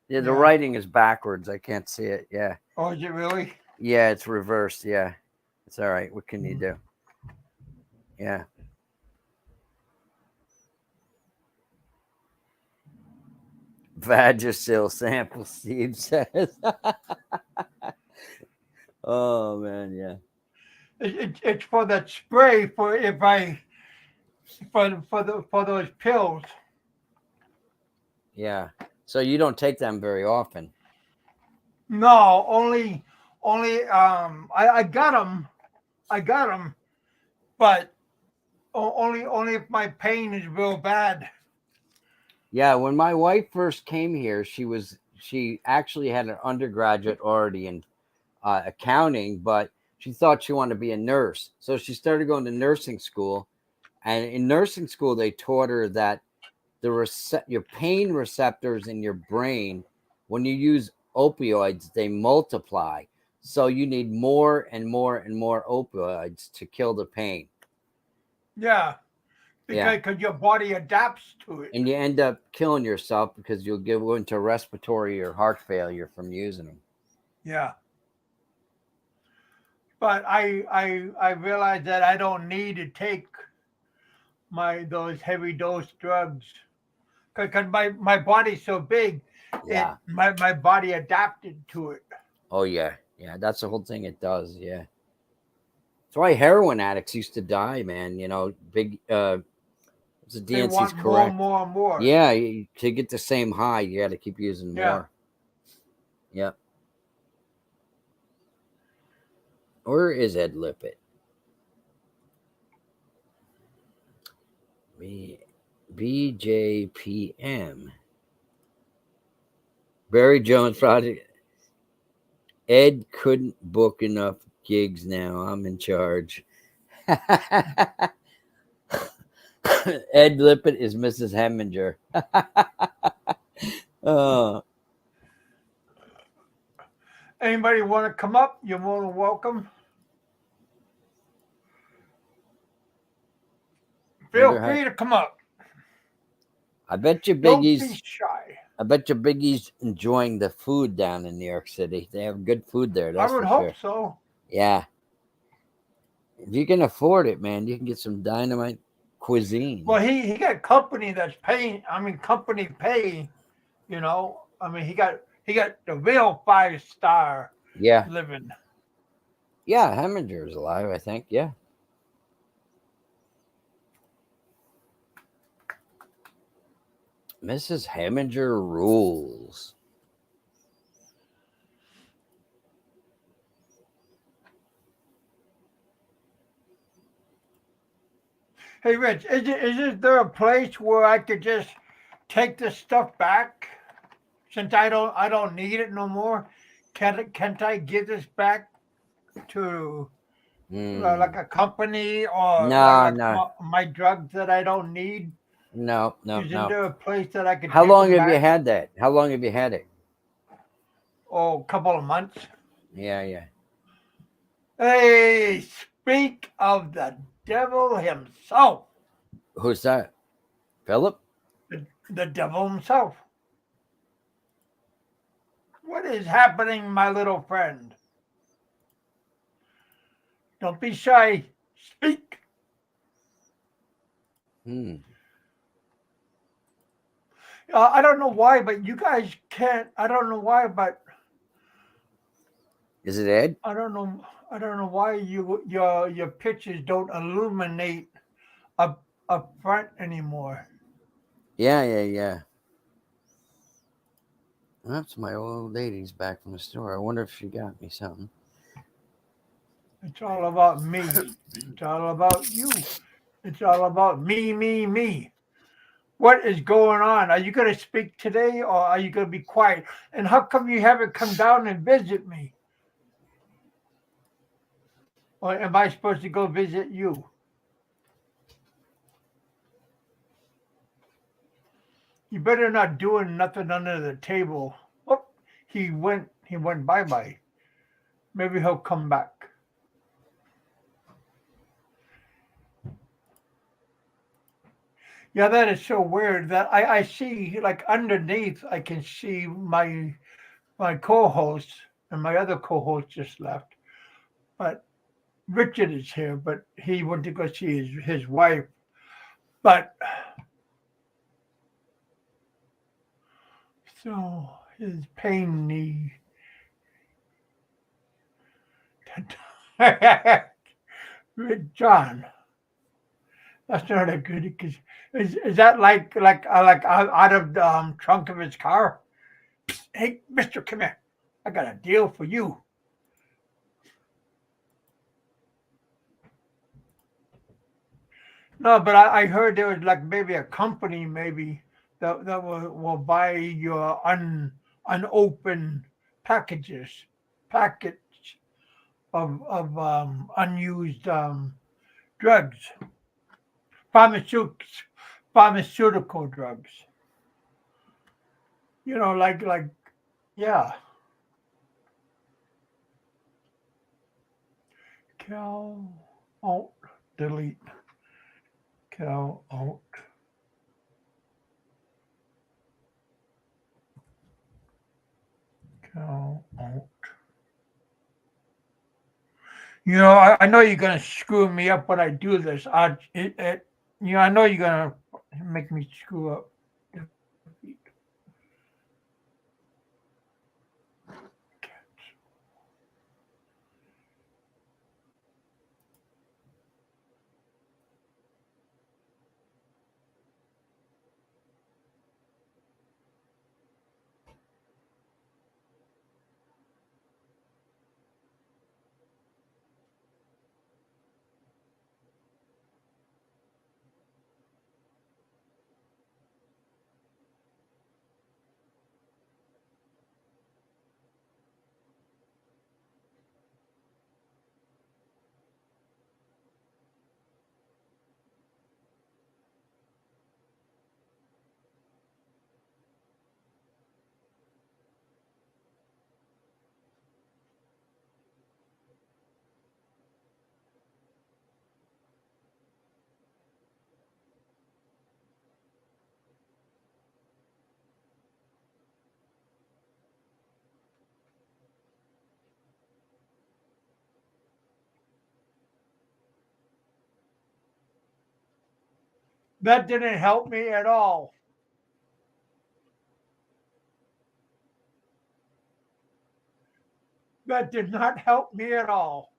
Yeah, the Yeah. writing is backwards. I can't see it. Yeah. Oh, is it really? Yeah, it's reversed. Yeah. It's all right. What can you do? Yeah. Vagisil sample, Steve says. Oh, man. Yeah. It's for that spray for if I for those pills. Yeah. So you don't take them very often. No, only I got them, but only if my pain is real bad. Yeah. When my wife first came here, she actually had an undergraduate already in accounting, but she thought she wanted to be a nurse. So she started going to nursing school. And in nursing school, they taught her that your pain receptors in your brain, when you use opioids, they multiply. So you need more and more and more opioids to kill the pain. Yeah, Yeah. because your body adapts to it. And you end up killing yourself because you'll go into respiratory or heart failure from using them. Yeah, but I realize that I don't need to take those heavy dose drugs because my body's so big, Yeah. my body adapted to it. Oh, yeah. Yeah. That's the whole thing it does. Yeah. That's why heroin addicts used to die, man. You know, big, the They DNC's want more and correct. more and more. Yeah. To get the same high, you got to keep using Yeah. more. Yep. Or is Ed Lippett? BJPM. Barry Jones Project. Ed couldn't book enough gigs now. I'm in charge. Ed Lippett is Mrs. Heminger. Oh, Anybody want to come up? You're more than welcome. Feel wonder how. free to come up. I bet you Don't be Biggie's. shy. I bet you Biggie's enjoying the food down in New York City. They have good food there. I That's would for hope sure. so. Yeah. If you can afford it, man, you can get some dynamite cuisine. Well, he got company that's paying. I mean, company pay. You know, I mean, he got the real 5-star Yeah. living. Yeah, Heminger's alive, I think. Yeah. Mrs. Heminger rules. Hey, Rich, is there a place where I could just take this stuff back since I don't need it no more? Can't I give this back to like a company or No, like no, my drugs that I don't need? no. Isn't there a place that I could How take long them have you back? had that? How long have you had it? couple of months. Yeah. Hey, speak of the devil himself. Who's that? Philip? The devil himself. What is happening, my little friend? Don't be shy. Speak. I don't know why, but you guys can't. I don't know why, but Is it Ed? I don't know. I don't know why your pictures don't illuminate up front anymore. Yeah. That's my old lady's back from the store. I wonder if she got me something. It's all about me. It's all about you. It's all about me. What is going on? Are you going to speak today or are you going to be quiet? And how come you haven't come down and visit me? Or am I supposed to go visit you? You better not doing nothing under the table. Oh, he went bye-bye. Maybe he'll come back. Yeah, that is so weird that I see like underneath I can see my co-host and my other co-host just left. But Richard is here, but he went to go see his wife. But so his pain knee. John, that's not a good. Is that like out of the trunk of his car? Hey, Mister, come here. I got a deal for you. No, but I heard there was like maybe a company maybe that will buy your unopened packages package of unused drugs, pharmaceuticals, pharmaceutical drugs. Like yeah, Cal Alt delete Cal Alt. Cal Alt. I know you're gonna screw me up when I do this. I know you're gonna make me screw up. Defeat. That didn't help me at all. That did not help me at all.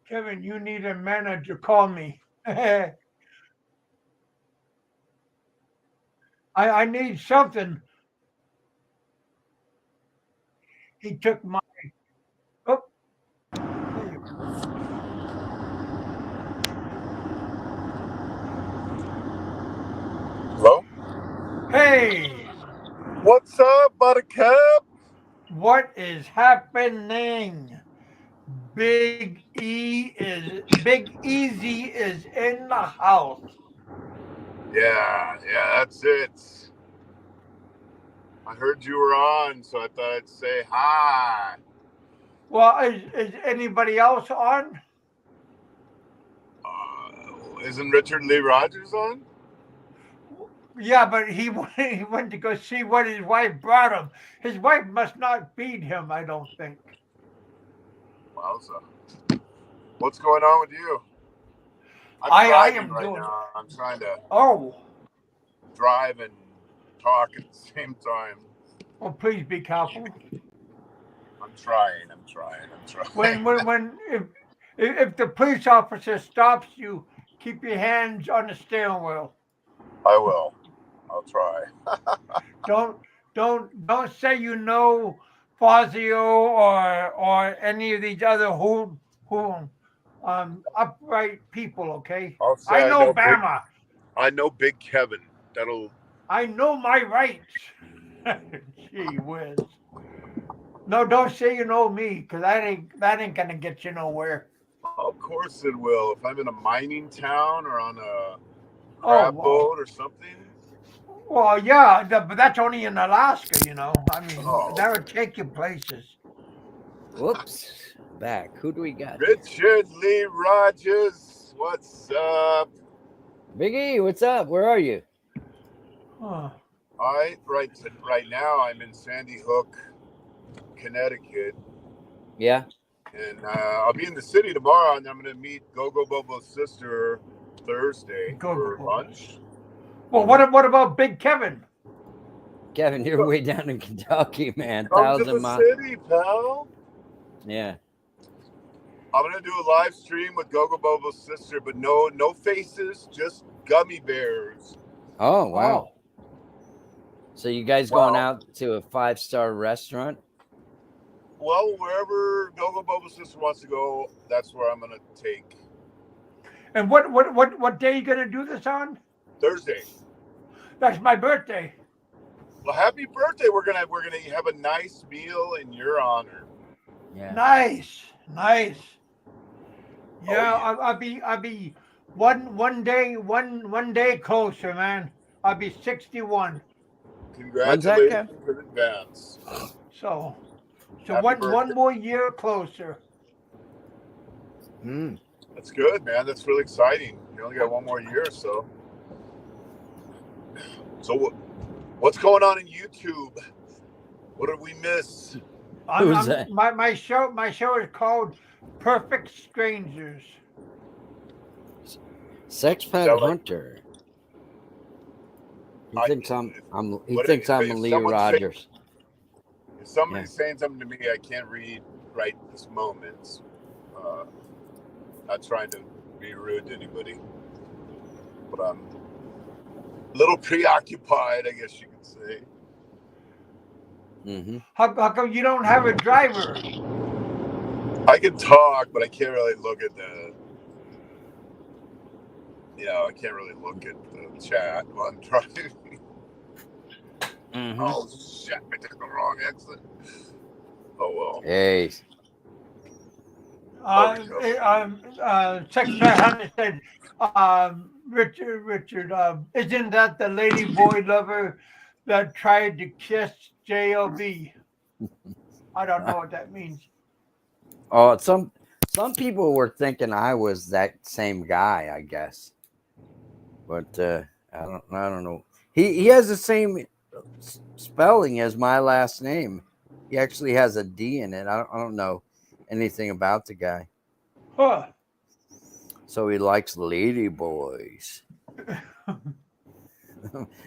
Kevin, you need a manager. Call me. I need something. He took my. Oh, there you go. Hello? Hey, What's up, BigKev? what is happening? Big Easy is in the house. Yeah, that's it. I heard you were on, so I thought I'd say hi. Well, is anybody else on? Isn't Richard Lee Rogers on? Yeah, but he went to go see what his wife brought him. His wife must not feed him, I don't think. Wowza. What's going on with you? I'm I driving am right doing. now. I'm trying to Oh, drive and talk at the same time. well, please be careful. I'm trying. When if the police officer stops you, keep your hands on the steering wheel. I will. I'll try. Don't say you know Fazio or any of these other who upright people. Okay, I'll I say know Bama. I know Big Kevin. That'll. I know my rights. Gee whiz. No, don't say you know me, because that ain't gonna get you nowhere. Of course it will. If I'm in a mining town or on a Oh crab boat or something. well, yeah, but that's only in Alaska, you know. I mean, Oh. that would take you places. Whoops. Back. Who do we got? Richard Lee Rogers, what's up? Big E, what's up? Where are you? Huh. Right now I'm in Sandy Hook, Connecticut. Yeah. And I'll be in the city tomorrow, and I'm going to meet Gogo Bobo's sister Thursday for lunch. Well, what about Big Kevin? Kevin, you're way down in Kentucky, man. Come to the city, pal. Yeah. I'm going to do a live stream with Gogo Bobo's sister, but no faces, just gummy bears. Oh, wow. So you guys going out to a 5-star restaurant? Well, wherever Gogo Bobo's sister wants to go, that's where I'm going to take. And what day are you going to do this on? Thursday. That's my birthday. Well, happy birthday! We're gonna have a nice meal in your honor. Yeah. Nice. Yeah, Oh, yeah. I'll be one day closer, man. I'll be 61. Congratulations in advance. So Happy one more year closer. That's good, man. That's really exciting. You only got one more year, so. So what's going on in YouTube? What did we miss? Who's that? My show is called Perfect Strangers. Sex Pet Hunter. He thinks I'm Lee Rogers. If somebody's saying something to me I can't read right this moment, not trying to be rude to anybody, but I'm a little preoccupied, I guess you could say. Mm-hmm. How come you don't have a driver? I can talk, but I can't really look at I can't really look at the chat while I'm driving. Mm-hmm. Oh, shit, I took the wrong exit. Oh, well. Hey. Sex Pet Hunter said, Richard, isn't that the lady boy lover that tried to kiss JLB? I don't know what that means. Oh, some people were thinking I was that same guy, I guess. But I don't know. He has the same spelling as my last name. He actually has a D in it. I don't know anything about the guy. Huh. So he likes lady boys.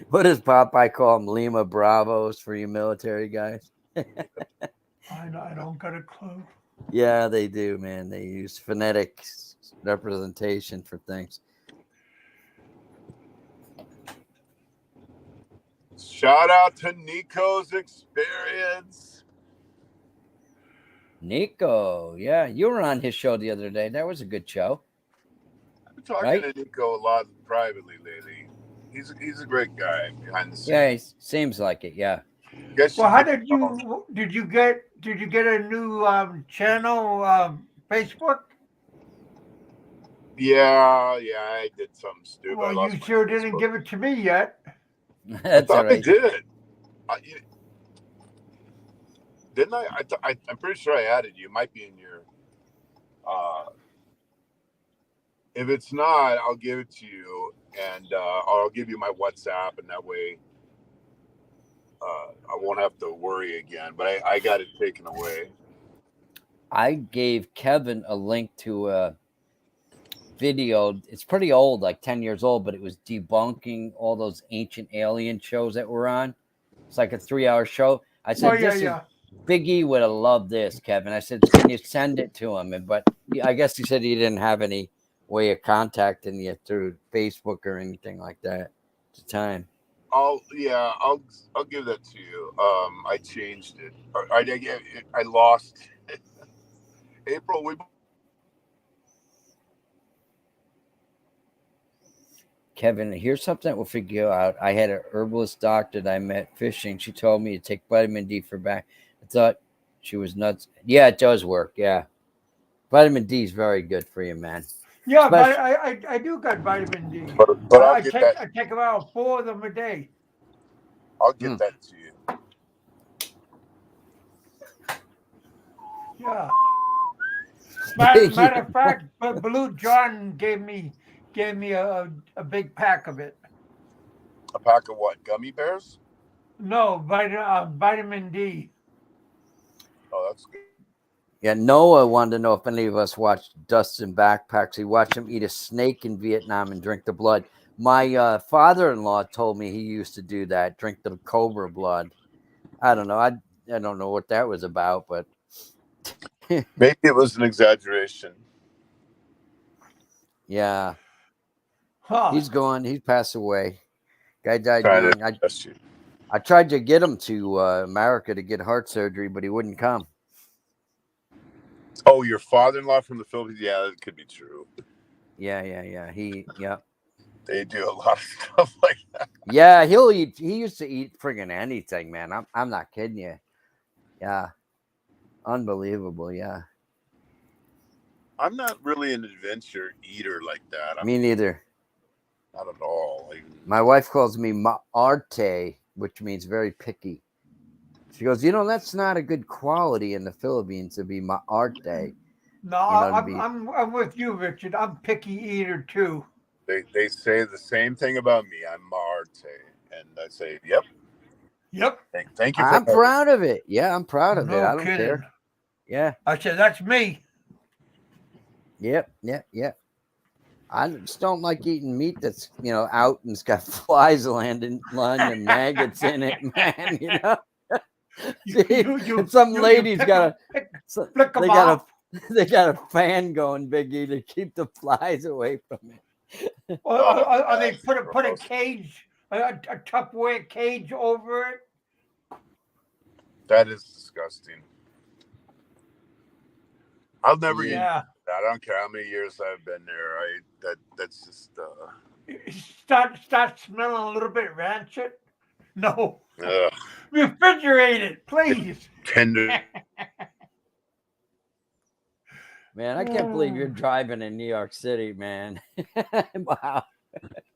What does Popeye call them? Lima Bravos for you military guys? I don't got a clue. Yeah, they do, man. They use phonetic representation for things. Shout out to Nico's Experience. Nico, yeah, you were on his show the other day. That was a good show. I've been talking to Nico a lot privately lately. He's a great guy behind the scenes. Yeah, he seems like it. Yeah. Well, how did you get a new channel Facebook? Yeah, I did something stupid. I Well, lost you my sure didn't Facebook. give it to me yet. I That's all thought I right. did. Didn't I? I'm pretty sure I added you. It might be in your. If it's not, I'll give it to you, and I'll give you my WhatsApp, and that way I won't have to worry again. But I got it taken away. I gave Kevin a link to a video. It's pretty old, like 10 years old, but it was debunking all those ancient alien shows that were on. It's like a 3-hour show. I said, this is Big E would have loved this, Kevin. I said, can you send it to him? But I guess he said he didn't have any way of contacting you through Facebook or anything like that at the time. I'll give that to you. I changed it. I lost April. Kevin, here's something that we'll figure out. I had an herbalist doctor that I met fishing. She told me to take vitamin D for back. I thought she was nuts. Yeah, it does work. Yeah. Vitamin D is very good for you, man. Yeah, Especially, but I do got vitamin D. But I'll get that. I take about 4 of them a day. I'll get that to you. Yeah. Matter of fact, Blue John gave me a big pack of it. A pack of what? Gummy bears? No, vitamin D. Oh, that's good. yeah, Noah wanted to know if any of us watched Dust in Backpacks. He watched him eat a snake in Vietnam and drink the blood. My father-in-law told me he used to do that, drink the cobra blood. I don't know. I don't know what that was about, but Maybe it was an exaggeration. yeah. Huh. He's gone. He's passed away. Guy died Trying young. to trust you. I tried to get him to America to get heart surgery, but he wouldn't come. Oh, your father-in-law from the Philippines? Yeah, that could be true. Yeah. They do a lot of stuff like that. Yeah, he'll eat. He used to eat friggin' anything, man. I'm not kidding you. Yeah, unbelievable. Yeah, I'm not really an adventure eater like that. me neither. Not at all. My wife calls me maarte, which means very picky. She goes, that's not a good quality in the Philippines to be maarte. No, I'm with you, Richard. I'm picky eater too. They say the same thing about me. I'm Marte, and I say, yep. Thank you. I'm proud of it. Yeah, I'm proud of it. I don't kidding. care. Yeah. I said that's me. Yep. I just don't like eating meat that's out and it's got flies landing and maggots in it, man. Some ladies got they got a fan going, Biggie, to keep the flies away from it. Or they put a cage, a Tupperware cage over it. That is disgusting. I'll never eat that. I don't care how many years I've been there. That's just start smelling a little bit rancid. No. Ugh. Refrigerate it, please. Tender. Man, I can't believe you're driving in New York City, man. Wow.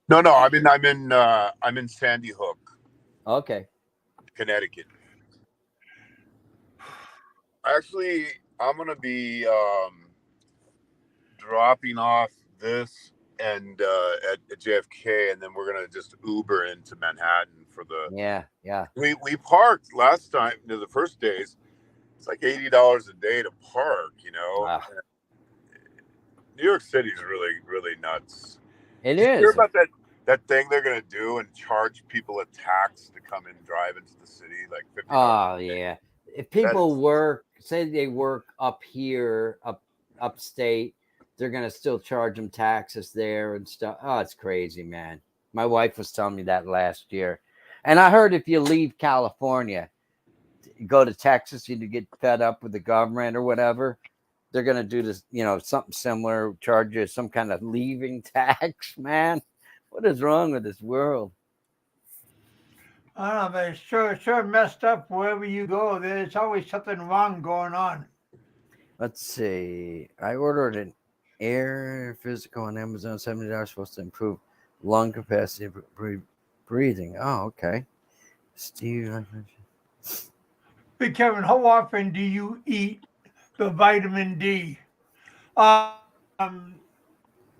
No, I'm in Sandy Hook. Okay. Connecticut. Actually, I'm gonna be dropping off this and at JFK, and then we're gonna just Uber into Manhattan for the. Yeah. We parked last time. The first days, it's like $80 a day to park. Wow. New York City is really, really nuts. It is. You hear about that thing they're gonna do and charge people a tax to come and drive into the city, like $50? Oh yeah. If people say they work up here, upstate, they're gonna still charge them taxes there and stuff. Oh, it's crazy, man. My wife was telling me that last year, and I heard if you leave California, go to Texas, you get fed up with the government or whatever, they're gonna do this, something similar, charge you some kind of leaving tax, man. What is wrong with this world? I don't know, but it's sure messed up wherever you go. There's always something wrong going on. Let's see. I ordered an air physical on Amazon, $70, supposed to improve lung capacity, breathing. Oh, okay. Steve. Big Kevin, how often do you eat the vitamin D? Not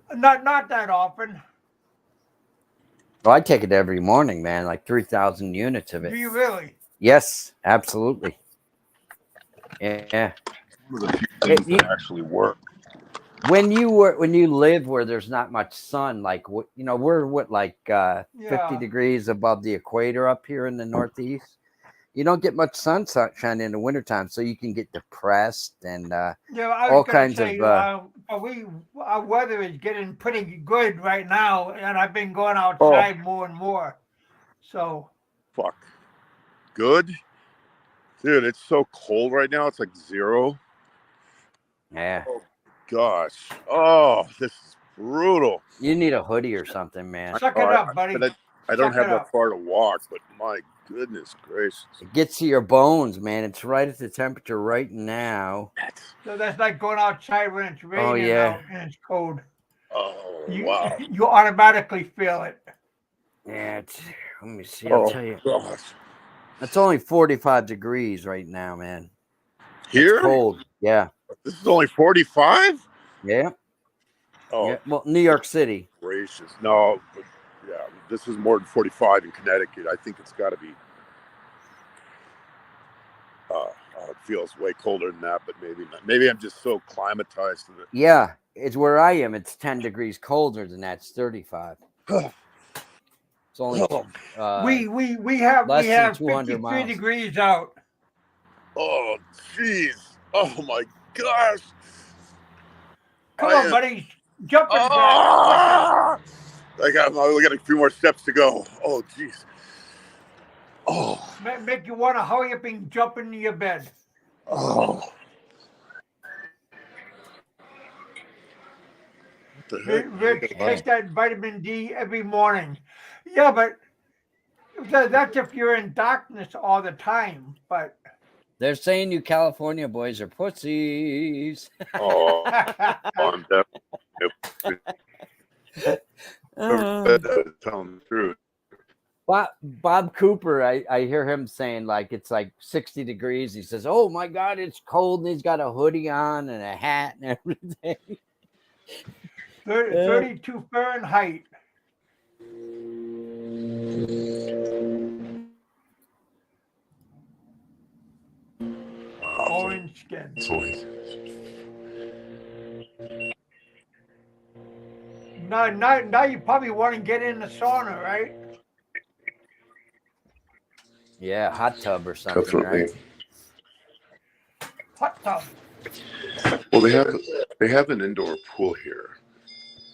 that often. Well, I take it every morning, man, like 3,000 units of it. Do you really? Yes, absolutely. Yeah. One of the few things that actually work. When you live where there's not much sun, like we're like 50 degrees above the equator up here in the Northeast. You don't get much sunshine in the wintertime, so you can get depressed and I was all gonna kinds say, of. our weather is getting pretty good right now, and I've been going outside more and more. So. Fuck. Good. Dude, it's so cold right now. It's like 0. Yeah. Oh, gosh. Oh, this is brutal. You need a hoodie or something, man. Suck it up, buddy. I don't have that far to walk, but my goodness gracious. It gets to your bones, man. It's right at the temperature right now. So that's like going outside when it's raining out and it's cold. Oh, wow. You automatically feel it. Yeah, let me see. I'll tell you. Gosh. It's only 45 degrees right now, man. Here? It's cold. Yeah. This is only 45? Yeah. Oh. Yeah. Well, New York City. Gracious. No, but yeah, this is more than 45 in Connecticut. I think it's got to be. It feels way colder than that, but maybe not. Maybe I'm just so climatized to it. Yeah, it's where I am. It's 10 degrees colder than that. It's 35. It's only we have 200 53 miles. degrees out. Oh, jeez. Oh my gosh. Come on, buddy. Jump in bed. We got a few more steps to go. Oh, jeez. Oh. Make you want to hurry up and jump into your bed. Oh. Rick, take that vitamin D every morning. Yeah, but that's if you're in darkness all the time. But they're saying you California boys are pussies. Oh, I'm definitely telling the truth. Bob Cooper, I hear him saying like it's like 60 degrees. He says, "Oh my God, it's cold," and he's got a hoodie on and a hat and everything. 32 Fahrenheit. Orange skin. Now you probably want to get in the sauna, right? Yeah, hot tub or something, definitely. Right? Hot tub. Well, they have an indoor pool here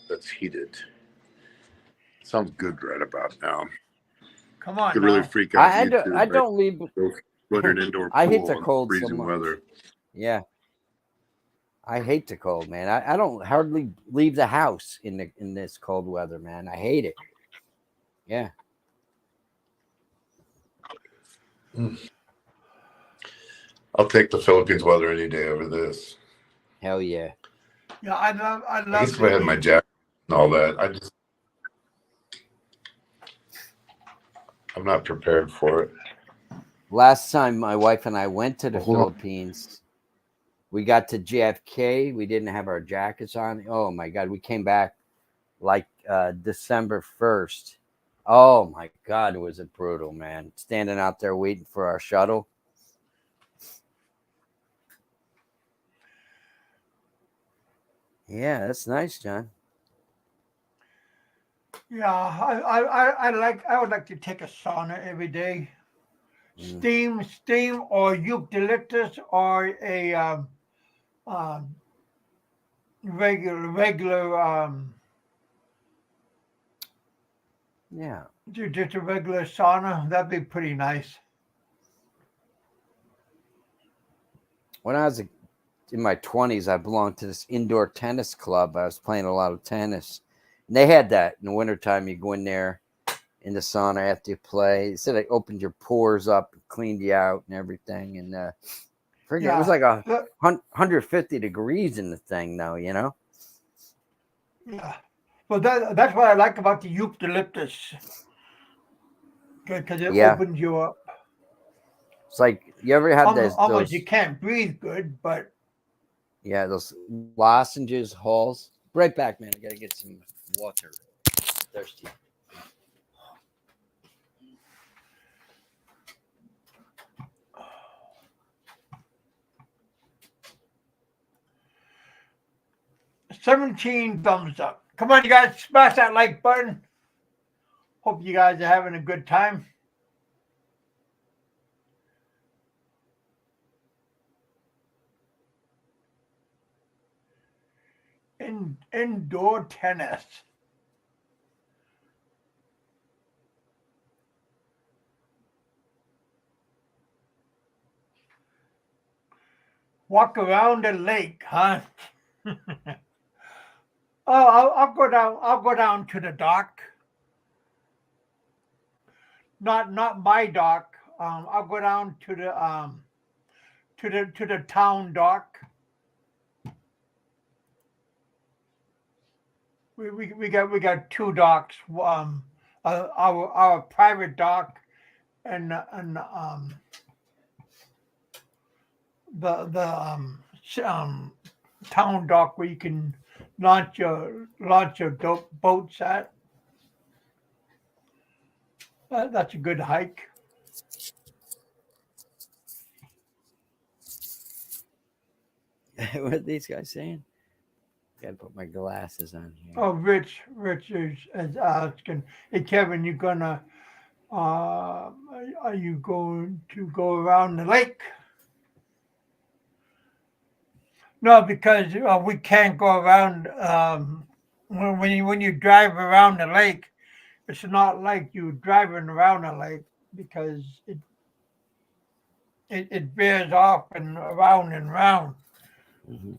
that's heated. Sounds good right about now. Come on, could really freak out. I don't leave. Go to an indoor pool. I hate the cold. Freezing weather. Yeah, I hate the cold, man. I don't hardly leave the house in this cold weather, man. I hate it. Yeah. I'll take the Philippines weather any day over this. Hell yeah. Yeah, I love. At least if I had my jacket and all that, I'm not prepared for it. Last time my wife and I went to the Philippines, we got to JFK. We didn't have our jackets on. Oh my God. We came back like December 1st. Oh my God. Was it brutal, man. Standing out there waiting for our shuttle. Yeah, that's nice, John. Yeah, I would like to take a sauna every day. Steam or eucalyptus or a regular yeah, just a regular sauna. That'd be pretty nice. When I was in my 20s, I belonged to this indoor tennis club. I was playing a lot of tennis. And they had that in the wintertime. You go in there in the sauna after you play. They said they opened your pores up and cleaned you out and everything. And Forget it was like 150 degrees in the thing, though. You know. Yeah. Well, that's what I like about the eucalyptus, because it Yeah. opens you up. It's like you ever had Almost those you can't breathe good, but yeah, those lozenges, halls. Right back, man. I gotta get some water. Thirsty. $17 thumbs up. Come on, you guys, smash that like button. Hope you guys are having a good time. Indoor tennis. Walk around the lake, huh? Oh, I'll go down. I'll go down to the dock. Not my dock. I'll go down to the town dock. We got two docks. Our private dock and the town dock where you can launch your boats at. That's a good hike. What are these guys saying? Gotta put my glasses on here. Oh, Rich is asking, hey Kevin, are you going to go around the lake? No, because we can't go around. When you drive around the lake, it's not like you driving around the lake, because it veers off and around and round. Mm-hmm.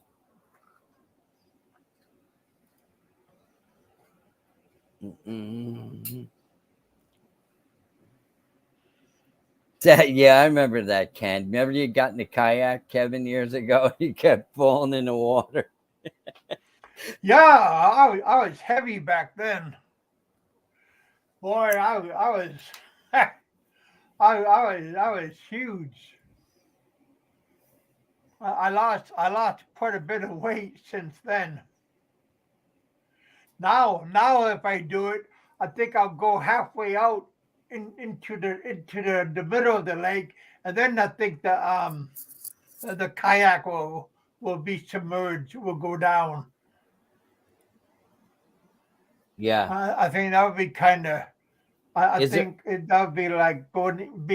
Mm-hmm. Yeah, I remember that, Ken. Remember you got in the kayak, Kevin, years ago? You kept falling in the water. Yeah, I was heavy back then. Boy, I was I was huge. I lost quite a bit of weight since then. Now if I do it, I think I'll go halfway out into the middle of the lake, and then I think the kayak will be submerged, will go down. Yeah. I think that would be kind of. I think that would be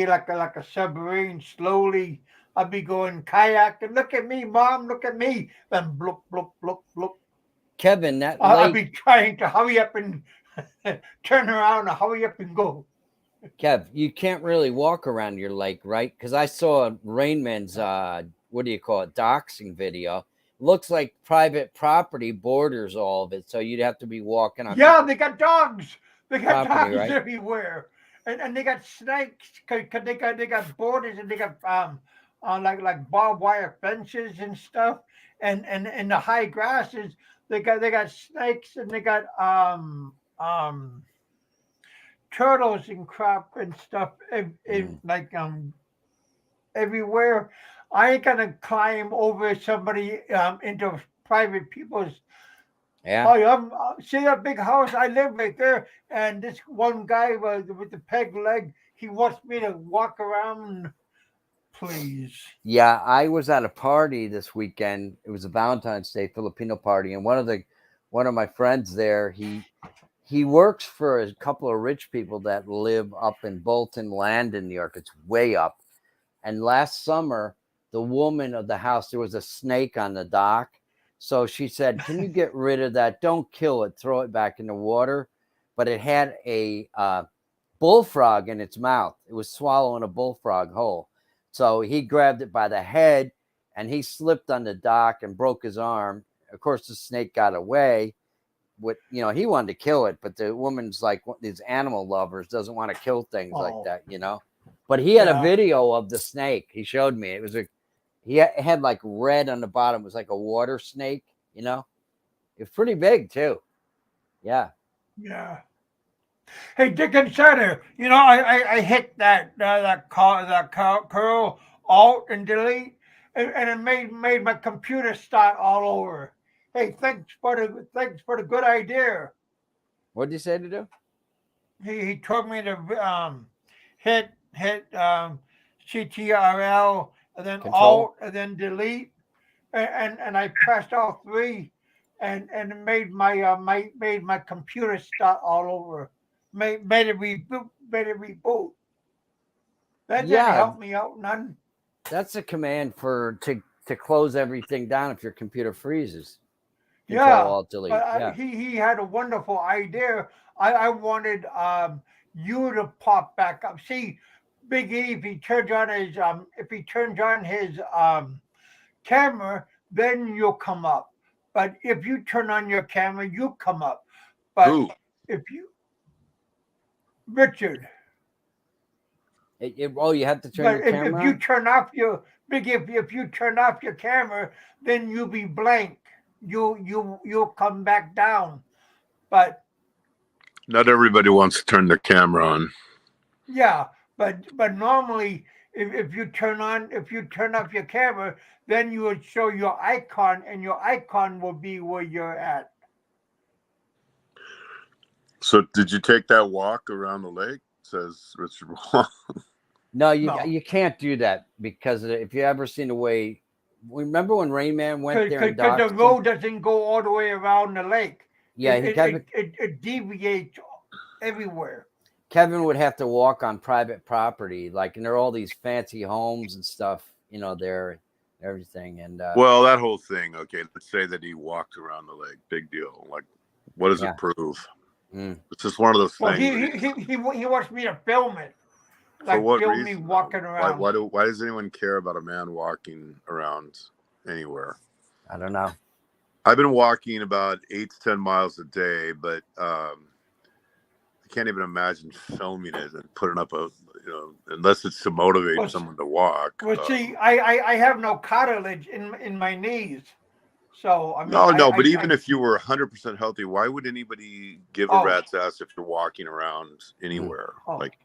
like like a submarine. Slowly, I'd be going kayak, and look at me, mom, look at me. Then bloop bloop bloop bloop. Kevin, that I'd lake. be trying to hurry up and turn around and hurry up and go. Kev, you can't really walk around your lake, right? Because I saw Rainman's, what do you call it, doxing video. Looks like private property borders all of it. So you'd have to be walking on. Yeah, they got dogs. They got property, dogs right? everywhere. And they got snakes, cause they got borders, and they got like barbed wire fences and stuff. And the high grasses, they got snakes, and they got turtles and crap and stuff like everywhere. I ain't gonna climb over somebody into private people's. Yeah. Oh, see that big house? I live right there, and this one guy with the peg leg, he wants me to walk around. Please. Yeah, I was at a party this weekend. It was a Valentine's Day Filipino party, and one of my friends there, he works for a couple of rich people that live up in Bolton, Landon, New York. It's way up. And last summer, the woman of the house, there was a snake on the dock. So she said, can you get rid of that? Don't kill it. Throw it back in the water. But it had a bullfrog in its mouth. It was swallowing a bullfrog whole. So he grabbed it by the head, and he slipped on the dock and broke his arm. Of course, the snake got away. He wanted to kill it, but the woman's like, these animal lovers, doesn't want to kill things like that, But he had a video of the snake. He showed me. It was had like red on the bottom. It was like a water snake, you know. It's pretty big too. Yeah. Yeah. Hey, Dick and Center, I hit that curl Alt and Delete, and it made my computer start all over. Hey, thanks for the good idea. What did you say to do? He told me to hit CTRL and then Control. Alt and then Delete, and I pressed all three, and it made my computer start all over. Made it reboot. That didn't Yeah, help me out none. that's a command to close everything down if your computer freezes. Control Yeah, Alt but Delete. Yeah. he had a wonderful idea. I wanted you to pop back up. See, Big E, if he turns on his camera, then you'll come up. But if you turn on your camera, you come up. But Who? if you Richard, Oh, you have to turn but your if camera you on. turn off your Big E, if you turn off your camera, then you'll be blank. You'll come back down. But Not everybody wants to turn their camera on. yeah, but normally if you turn off your camera, then you would show your icon, and your icon will be where you're at. So, did you take that walk around the lake? Says Richard Wall. No, No, you can't do that because if you ever seen the way, remember when Rain Man went there and because the doxed him? road doesn't go all the way around the lake. Yeah, It he it Kevin it, it, it deviates everywhere. Kevin would have to walk on private property, like, and there are all these fancy homes and stuff, there, everything, and Well, that whole thing. Okay, let's say that he walked around the lake. Big deal. Like, what does yeah. it prove? Mm. It's just one of those Well, things. he wants me to film it, For like what film me reason, though? walking around. Why does anyone care about a man walking around anywhere? I don't know. I've been walking about 8 to 10 miles a day, but I can't even imagine filming it and putting up unless it's to motivate Well, someone to walk. well, see, I have no cartilage in my knees, so I mean, No, but even if you were 100% healthy, why would anybody give a oh rat's ass if you're walking around Mm. anywhere, oh. like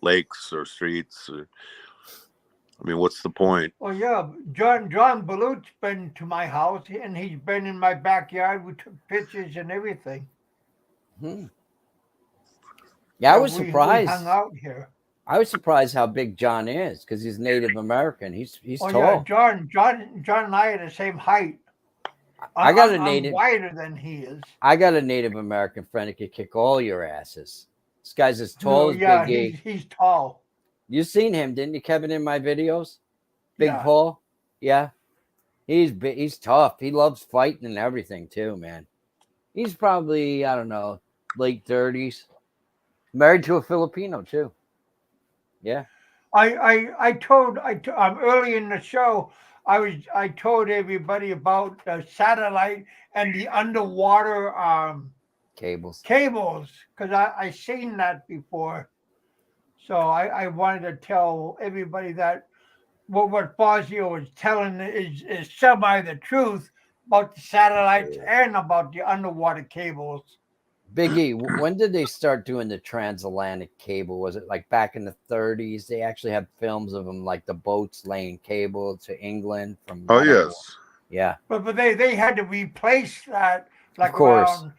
lakes or streets? I mean, what's the point? Well, yeah, John Balut's been to my house, and he's been in my backyard. We took pictures and everything. Hmm. Yeah, I Yeah, was we hung surprised. out here. I was surprised how big John is because he's Native American. He's Oh yeah, tall. John and I are the same height. I got a I'm native. wider than he is. I got a Native American friend that could kick all your asses. This guy's as tall Oh as yeah, Big E. he's tall. You seen him, didn't you, Kevin, in my videos? Big Yeah, Paul. Yeah, he's big. He's tough. He loves fighting and everything too, man. He's probably, I don't know, late 30s. Married to a Filipino too. Yeah. I told early in the show. I told everybody about the satellite and the underwater Cables. cables, because I seen that before. So I wanted to tell everybody that what Fazio was telling is semi the truth about the satellites and about the underwater cables. Big E, when did they start doing the transatlantic cable? Was it like back in the 30s? They actually have films of them, like the boats laying cable to England from, Oh, I don't know. yes. Yeah, But they had to replace that of like course. around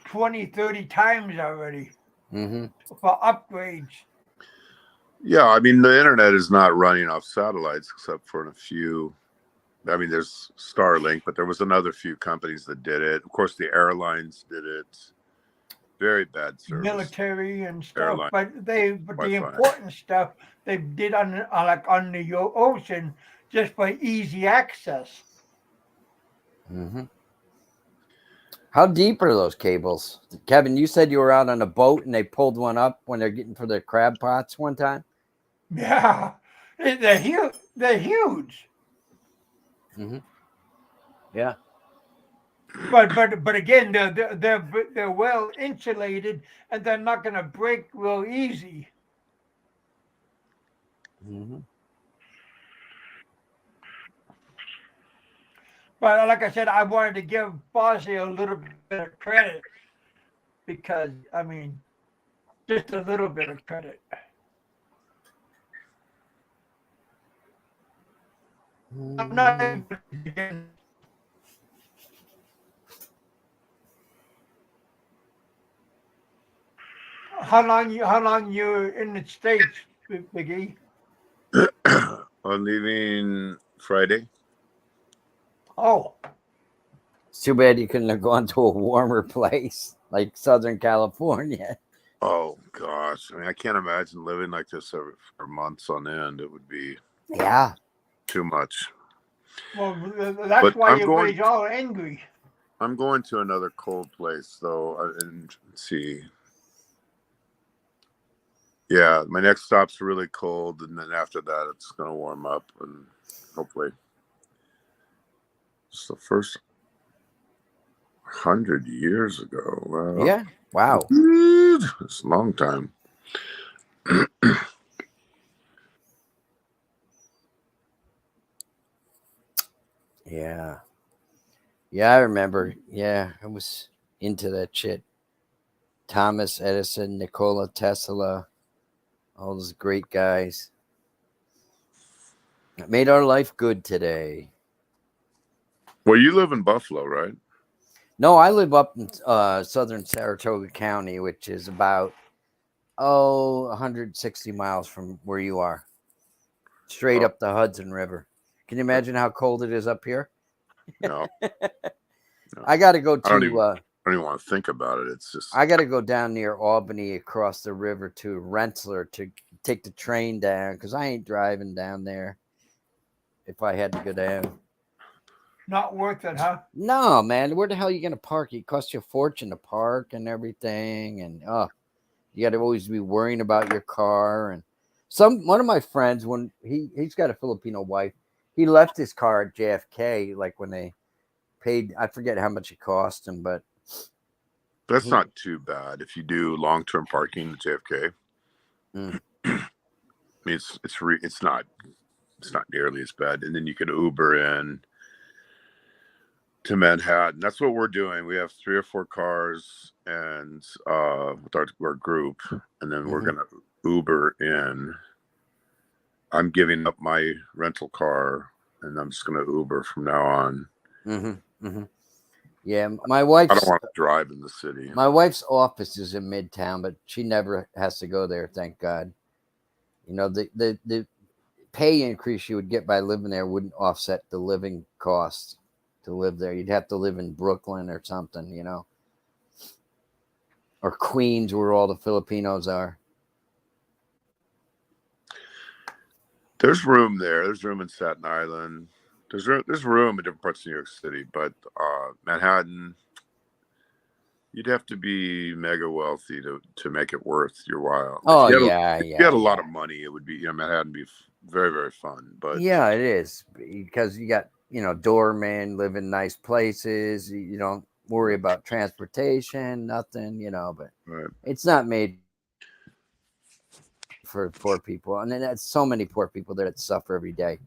20, 30 times already Mm-hmm. for upgrades. Yeah, I mean, the internet is not running off satellites except for a few. I mean, there's Starlink, but there was another few companies that did it. Of course, the airlines did it. Very bad service. Military and stuff, Airline but the Wi-Fi. important stuff they did on the ocean just for easy access. Mm-hmm. How deep are those cables? Kevin, you said you were out on a boat and they pulled one up when they're getting for their crab pots one time? Yeah, they're huge. They're huge. Mm-hmm. Yeah. But again, they're well insulated, and they're not going to break real easy. Mm-hmm. But like I said, I wanted to give Bossy a little bit of credit because, I mean, just a little bit of credit. I'm not even how long you in the States, Biggie? I'm leaving Friday. Oh, It's too bad you couldn't have gone to a warmer place like Southern California. Oh gosh, I mean, I can't imagine living like this for months on end. It would be Yeah. too much. well, that's But why everybody's all angry. I'm going to another cold place though, and let's see. Yeah, my next stop's really cold, and then after that, it's gonna warm up, and hopefully, it's the first 100 years ago. Wow. Yeah. Wow. It's a long time. Yeah. Yeah, I remember. Yeah, I was into that shit. Thomas Edison, Nikola Tesla, all those great guys. It made our life good today. Well, you live in Buffalo, right? No, I live up in southern Saratoga County, which is about 160 miles from where you are. Straight Oh. up the Hudson River. Can you imagine how cold it is up here? No. I got to go I don't to. even want to think about it. It's just. I got to go down near Albany across the river to Rensselaer to take the train down because I ain't driving down there if I had to go down. Not worth it, huh? No, man. Where the hell are you going to park? It costs you a fortune to park and everything. And you got to always be worrying about your car. And one of my friends, when he's got a Filipino wife, he left his car at JFK, like when they paid, I forget how much it cost him, but That's not too bad if you do long-term parking at JFK. Mm. I mean, it's not nearly as bad, and then you can Uber in to Manhattan. That's what we're doing. We have 3 or 4 cars, and with our group, and then we're gonna Uber in. I'm giving up my rental car, and I'm just gonna Uber from now on. Yeah, my wife's. I don't want to drive in the city. My wife's office is in Midtown, but she never has to go there. Thank God. You know, the pay increase you would get by living there wouldn't offset the living costs to live there. You'd have to live in Brooklyn or something, you know, or Queens, where all the Filipinos are. There's room there. There's room in Staten Island. There's room in different parts of New York City, but Manhattan, you'd have to be mega wealthy to make it worth your while. Oh, if you had a lot of money, it would be, Manhattan would be very, very fun. But yeah, it is, because you got, doormen, live in nice places. You don't worry about transportation, nothing, but it's not made for poor people. And then that's so many poor people there that suffer every day.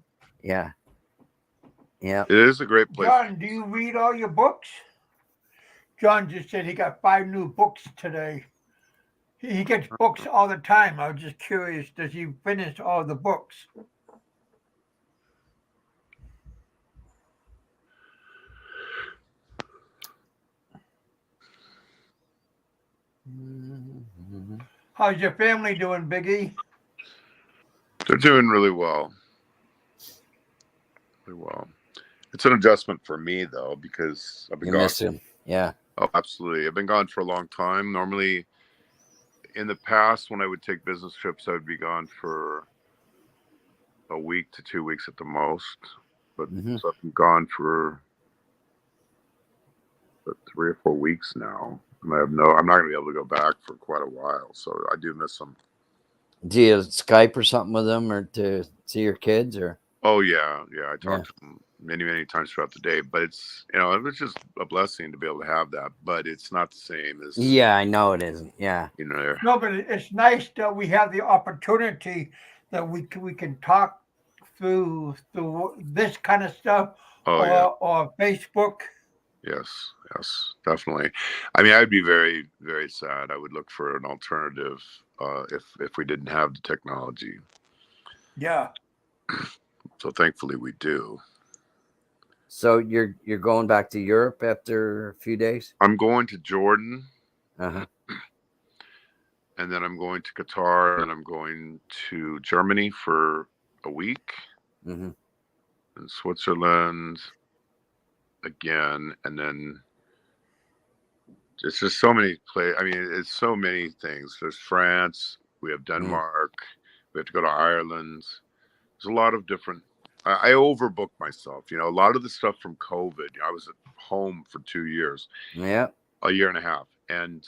Yeah. Yeah. It is a great place. John, do you read all your books? John just said he got 5 new books today. He gets books all the time. I was just curious, does he finish all the books? How's your family doing, Biggie? They're doing really well. Really well. It's an adjustment for me, though, because I've been gone. Miss him. Yeah. Oh, absolutely. I've been gone for a long time. Normally, in the past, when I would take business trips, I would be gone for a week to 2 weeks at the most. But so I've been gone for 3 or 4 weeks now. And I'm not going to be able to go back for quite a while. So I do miss them. Do you Skype or something with them, or to see your kids, or? Oh yeah. I talk to them many, many times throughout the day, but it's, it's just a blessing to be able to have that, but it's not the same as. Yeah, I know it isn't. Yeah. No, but it's nice that we have the opportunity that we can talk through this kind of stuff Oh yeah. or Facebook. Yes, definitely. I mean, I'd be very, very sad. I would look for an alternative if we didn't have the technology. Yeah. So thankfully we do. So you're going back to Europe after a few days? I'm going to Jordan, Uh-huh. and then I'm going to Qatar, and I'm going to Germany for a week, Mm-hmm. and Switzerland again, and then it's just so many I mean, it's so many things. There's France, we have Denmark, we have to go to Ireland. There's a lot of different. I overbooked myself. You know, a lot of the stuff from COVID. I was at home for 2 years, Yeah. a year and a half, and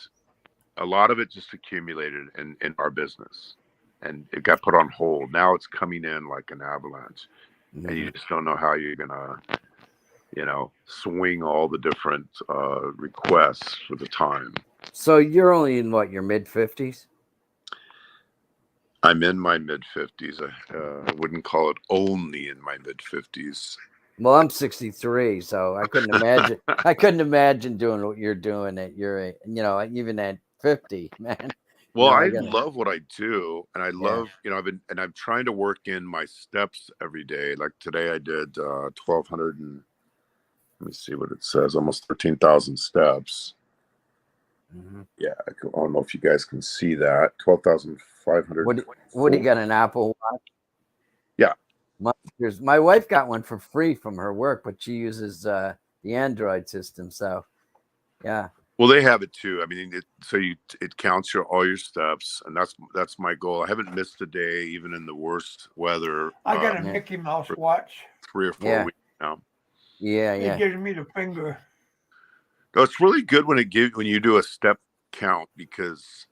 a lot of it just accumulated in our business, and it got put on hold. Now it's coming in like an avalanche, and you just don't know how you're gonna, swing all the different requests for the time. So you're only in what, your mid-50s? I'm in my mid-50s. I wouldn't call it only in my mid-50s. Well, I'm 63, so I couldn't imagine. I couldn't imagine doing what you're doing at your age. Even at 50, man. Well, I love what I do, and I love, I'm trying to work in my steps every day. Like today, I did 1,200 and let me see what it says, almost 13,000 steps. Mm-hmm. Yeah, I don't know if you guys can see that. 12,500. What do you got, an Apple Watch? Yeah. My wife got one for free from her work, but she uses the Android system. So, yeah. Well, they have it too. I mean, it counts all your steps, and that's my goal. I haven't missed a day, even in the worst weather. I got a Mickey Mouse watch. 3 or 4 weeks now. Yeah. It gives me the finger. No, it's really good when you do a step count, because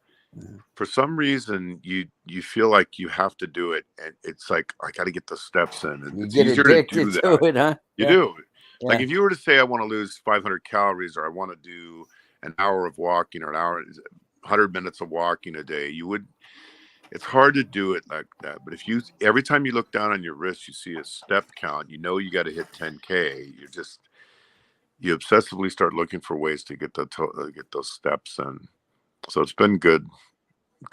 for some reason you feel like you have to do it, and it's like, I got to get the steps in. And it's easier to do that. To it, huh? You do. Yeah. Like if you were to say, I want to lose 500 calories, or I want to do an hour of walking, or 100 minutes of walking a day, it's hard to do it like that. But if every time you look down on your wrist, you see a step count, you got to hit 10K. You obsessively start looking for ways to get those steps in. So it's been good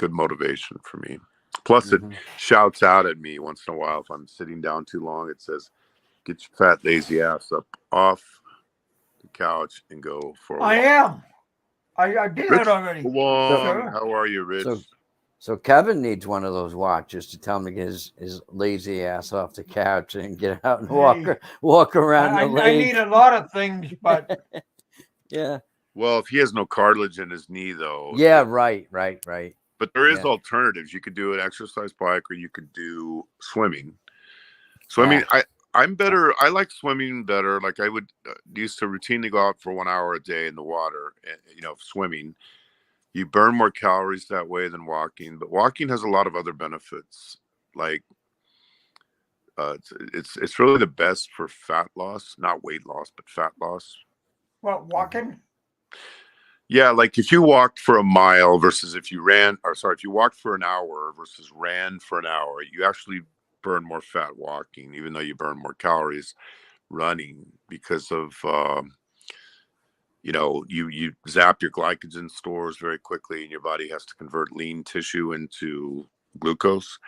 motivation for me. Plus, it shouts out at me once in a while if I'm sitting down too long. It says, "Get your fat, lazy ass up off the couch and go for a walk." I am. I did Rich, that already. how are you, Rich? So Kevin needs one of those watches to tell him to get his lazy ass off the couch and get out and walk around the lake. I need a lot of things, but yeah. Well, if he has no cartilage in his knee, though. Yeah, right. But there is alternatives. You could do an exercise bike, or you could do swimming. Swimming, I'm better. I like swimming better. Like I would used to routinely go out for 1 hour a day in the water. Swimming, you burn more calories that way than walking. But walking has a lot of other benefits. Like it's really the best for fat loss, not weight loss, but fat loss. What, walking? Yeah, like if you walked for a mile versus if you walked for an hour versus ran for an hour, you actually burn more fat walking, even though you burn more calories running, because of you zap your glycogen stores very quickly, and your body has to convert lean tissue into glucose.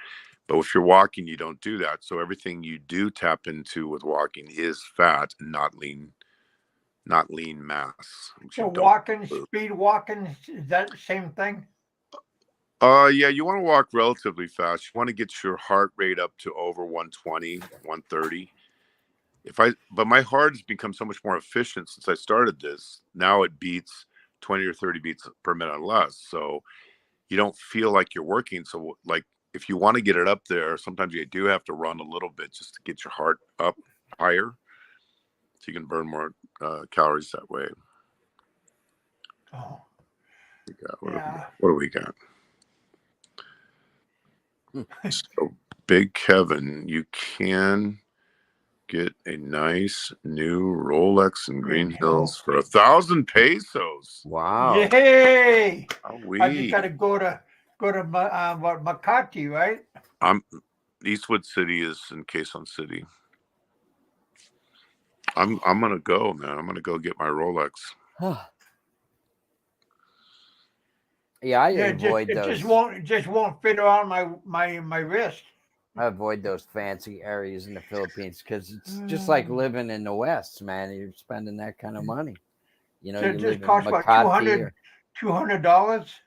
But if you're walking, you don't do that. So everything you do tap into with walking is fat, and not lean mass. So speed walking, is that the same thing? Yeah, you want to walk relatively fast. You want to get your heart rate up to over 120, 130. But my heart has become so much more efficient since I started this. Now it beats 20 or 30 beats per minute less. So you don't feel like you're working. So like if you want to get it up there, sometimes you do have to run a little bit just to get your heart up higher, so you can burn more calories that way. Oh. What do we got? So, Big Kevin, you can get a nice new Rolex in Green Hills for 1,000 pesos. Wow! Yay! I just got to go to Makati, right? Eastwood City is in Quezon City. I'm gonna go, man. I'm gonna go get my Rolex. Yeah, I Yeah, avoid it those. just won't fit around my wrist. I avoid those fancy areas in the Philippines because it's just like living in the West, man. You're spending that kind of money. You know, So you it live just in costs about Makati or $200.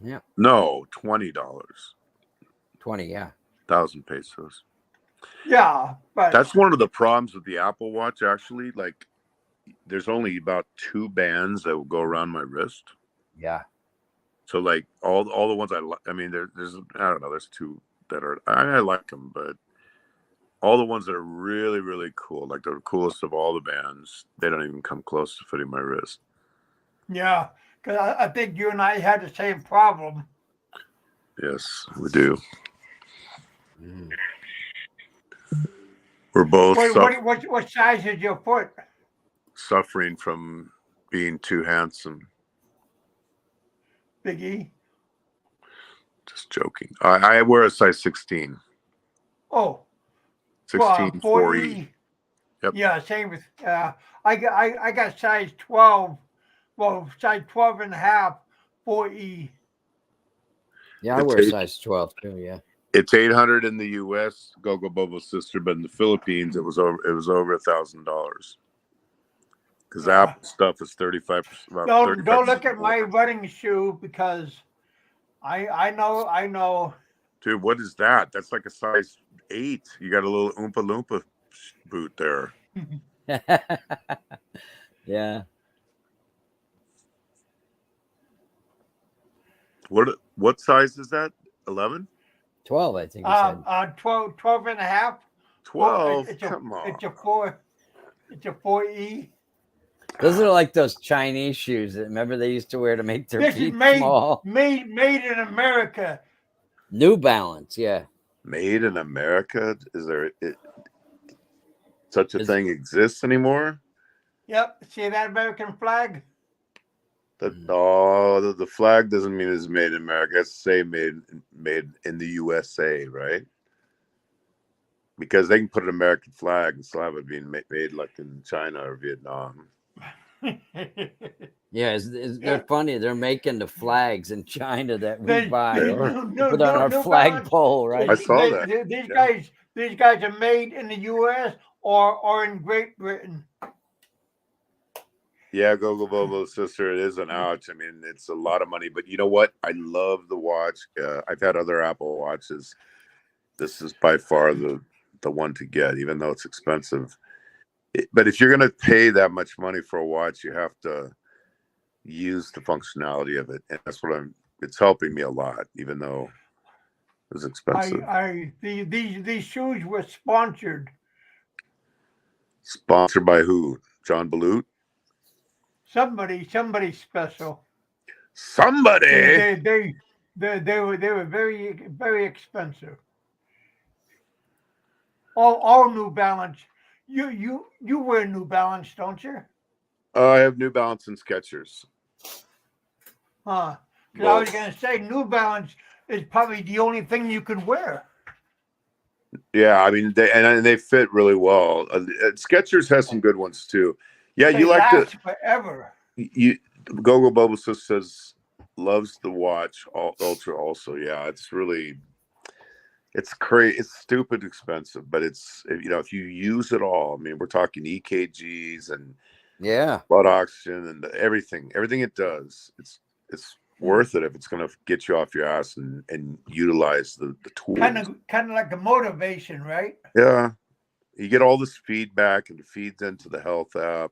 yeah, No, $20. 20, yeah. 1,000 pesos. Yeah, but That's one of the problems with the Apple Watch. Actually, like, there's only about 2 bands that will go around my wrist. Yeah. So like all the ones I mean, there's I don't know. There's 2 that are I like them, but all the ones that are really really cool, like the coolest of all the bands, they don't even come close to fitting my wrist. yeah, because I think you and I had the same problem. Yes, we do. Mm. We're both What size is your foot? suffering from being too handsome. Biggie? Just joking. I wear a size 16. Oh, 16 4E. Yep. Yeah, same with I got size 12. Well, size 12 and a half, 4E. Yeah, I wear size 12 too. Yeah. It's 800 in the U.S. Gogo Bobo's sister, but in the Philippines, it was over $1,000. Because Apple stuff is 35%. Don't look at my running shoe because I know. Dude, what is that? That's like a size 8. You got a little Oompa Loompa boot there. Yeah. What size is that? 11? 12, I think you said. 12 and a half. 12? Come on. It's a 4E. Those are like those Chinese shoes that remember they used to wear to make their feet small. Made in America. New Balance, yeah. Made in America? Is there such a thing exists anymore? Yep. See that American flag? The flag doesn't mean it's made in America. It's say made in the USA, right? Because they can put an American flag and still have it being made like in China or Vietnam. Yeah, they're funny. They're making the flags in China that we buy or put on our flagpole, right? I saw that. These guys are made in the U.S. or in Great Britain. Yeah, Gogo Bobo's sister, it is an ouch. I mean, it's a lot of money, but you know what? I love the watch. I've had other Apple watches. This is by far the one to get, even though it's expensive. But if you're going to pay that much money for a watch, you have to use the functionality of it, and that's what it's helping me a lot, even though it was expensive. These shoes were sponsored. Sponsored by who? John Balut? Somebody special. Somebody. They were very expensive. All New Balance. You wear New Balance, don't you? I have New Balance and Skechers. Huh. Because I was going to say New Balance is probably the only thing you could wear. Yeah, I mean, they fit really well. Skechers has some good ones too. Yeah, they last forever. Gogo Bobo says loves the watch Ultra also. Yeah, it's crazy. It's stupid expensive, but it's, if you use it all. I mean, we're talking EKGs and blood oxygen and everything it does. It's worth it if it's going to get you off your ass and utilize the tools. Kind of like a motivation, right? Yeah, you get all this feedback and it feeds into the health app,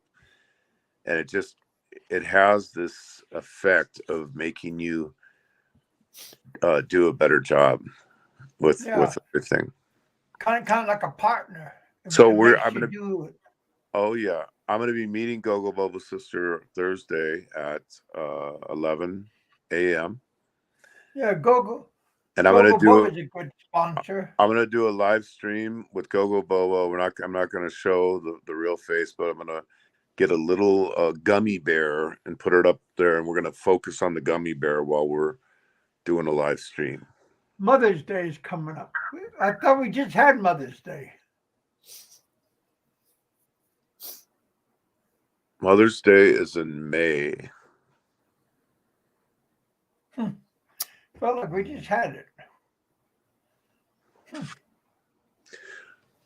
and it has this effect of making you do a better job with everything. Kind of like a partner. So I'm going to be meeting Gogo Bobo's sister Thursday at 11 a.m. Yeah, Gogo. And I'm going to do a good sponsor. I'm going to do a live stream with Gogo Bobo. I'm not going to show the real face, but I'm going to get a little gummy bear and put it up there, and we're going to focus on the gummy bear while we're doing a live stream. Mother's Day is coming up. I thought we just had Mother's Day. Mother's Day is in May. Felt like we just had it.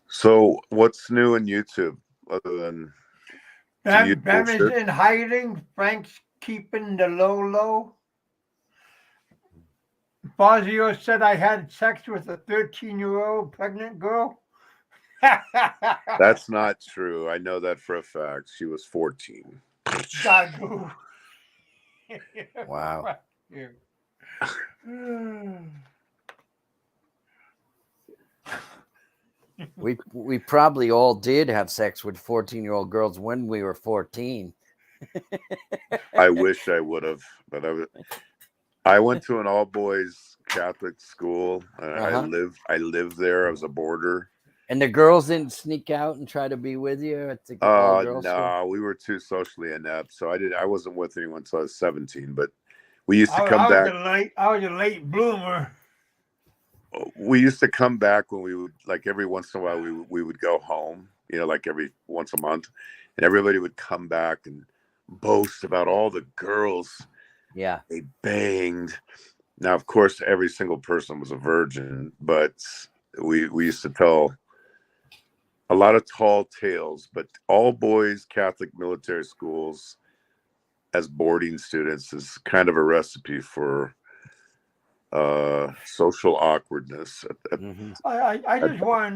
So what's new in YouTube other than Bam is in hiding. Frank's keeping the low. Fazio said I had sex with a 13-year-old pregnant girl. That's not true. I know that for a fact. She was 14. Gagu. Wow. We probably all did have sex with 14-year-old girls when we were 14. I wish I would have, but I went to an all boys Catholic school. I lived there. I was a boarder. And the girls didn't sneak out and try to be with you at the all girls school? We were too socially inept, so I wasn't with anyone until I was 17. But we used to come back. I was a late bloomer. We used to come back when we would, like, every once in a while we would go home, like every once a month, and everybody would come back and boast about all the girls they banged. Now, of course, every single person was a virgin, but we used to tell a lot of tall tales. But all boys Catholic military schools as boarding students is kind of a recipe for social awkwardness. I just want to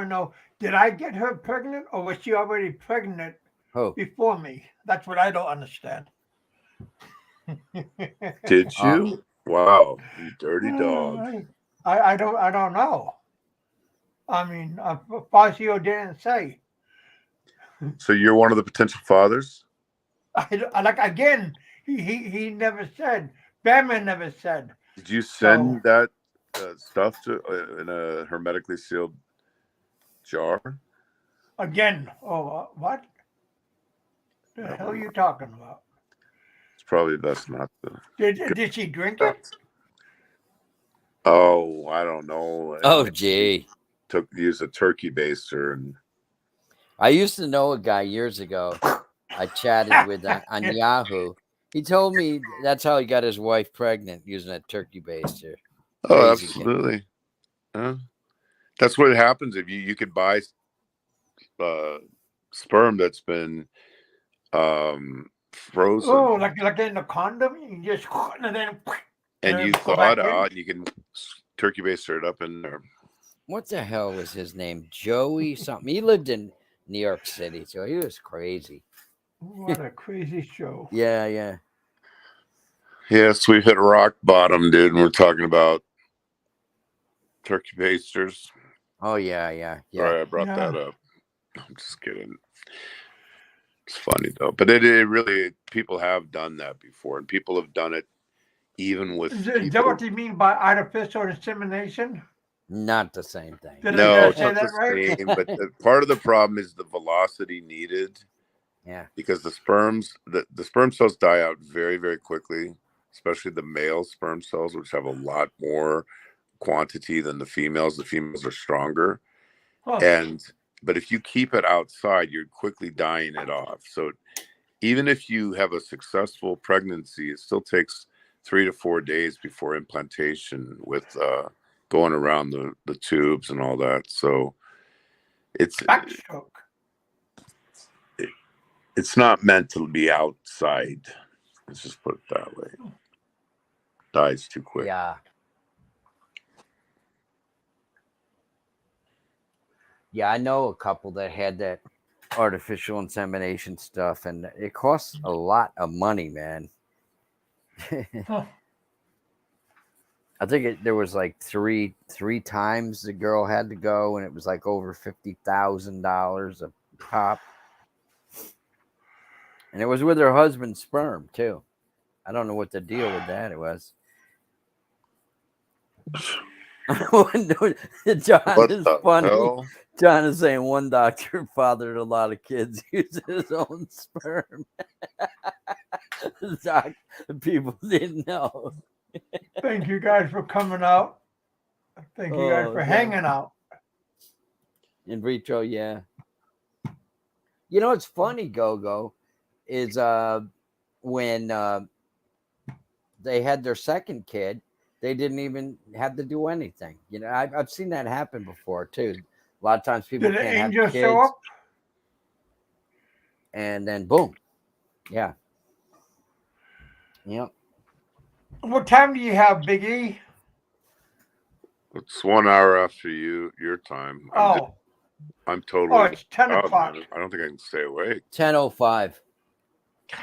know, did I get her pregnant, or was she already pregnant before me? That's what I don't understand. Did you? Wow, you dirty dog. I don't know. I mean, Fazio didn't say. So you're one of the potential fathers? He never said. Batman never said. Did you send that stuff to in a hermetically sealed jar? Again? Oh, what? The hell are you talking about? It's probably best not to. Did she drink it? Oh, I don't know. Oh, gee. Use a turkey baster, and I used to know a guy years ago. I chatted with on Yahoo. He told me that's how he got his wife pregnant, using a turkey baster. Oh, absolutely. That's what happens if you could buy sperm that's been frozen. Oh, like in the condom, you just and you thaw it out, and you can turkey baster it up in there. What the hell was his name? Joey something. He lived in New York City, so he was crazy. What a crazy show. Yeah. Yes, we've hit rock bottom, dude, and we're talking about turkey basters. Oh, yeah. Sorry, I brought that up. I'm just kidding. It's funny, though. But it really, people have done that before, and people have done it even with Is that what you mean by artificial insemination? Not the same thing. No, it's not the same, but part of the problem is the velocity needed. Yeah. Because the sperm cells die out very, very quickly, especially the male sperm cells, which have a lot more quantity than the females. The females are stronger. But if you keep it outside, you're quickly dying it off. So even if you have a successful pregnancy, it still takes 3 to 4 days before implantation with going around the tubes and all that. So it's not meant to be outside. Let's just put it that way. Dies too quick. Yeah, I know a couple that had that artificial insemination stuff, and it costs a lot of money, man. I think there was like three times the girl had to go, and it was like over $50,000 a pop. And it was with her husband's sperm too. I don't know what the deal with that it was. John is funny. Hell? John is saying one doctor fathered a lot of kids using his own sperm. People didn't know. Thank you guys for coming out. Thank you guys for hanging out. In vitro, yeah. You know, it's funny, Go-Go, is when they had their second kid, they didn't even have to do anything. You know, I've seen that happen before too. A lot of times people Did the can't have angel kids, show up? and then boom, yeah, yep. What time do you have, Big E? It's 1 hour after your time. Oh, I'm totally it's 10 out, o'clock. man. I don't think I can stay awake. 10:05.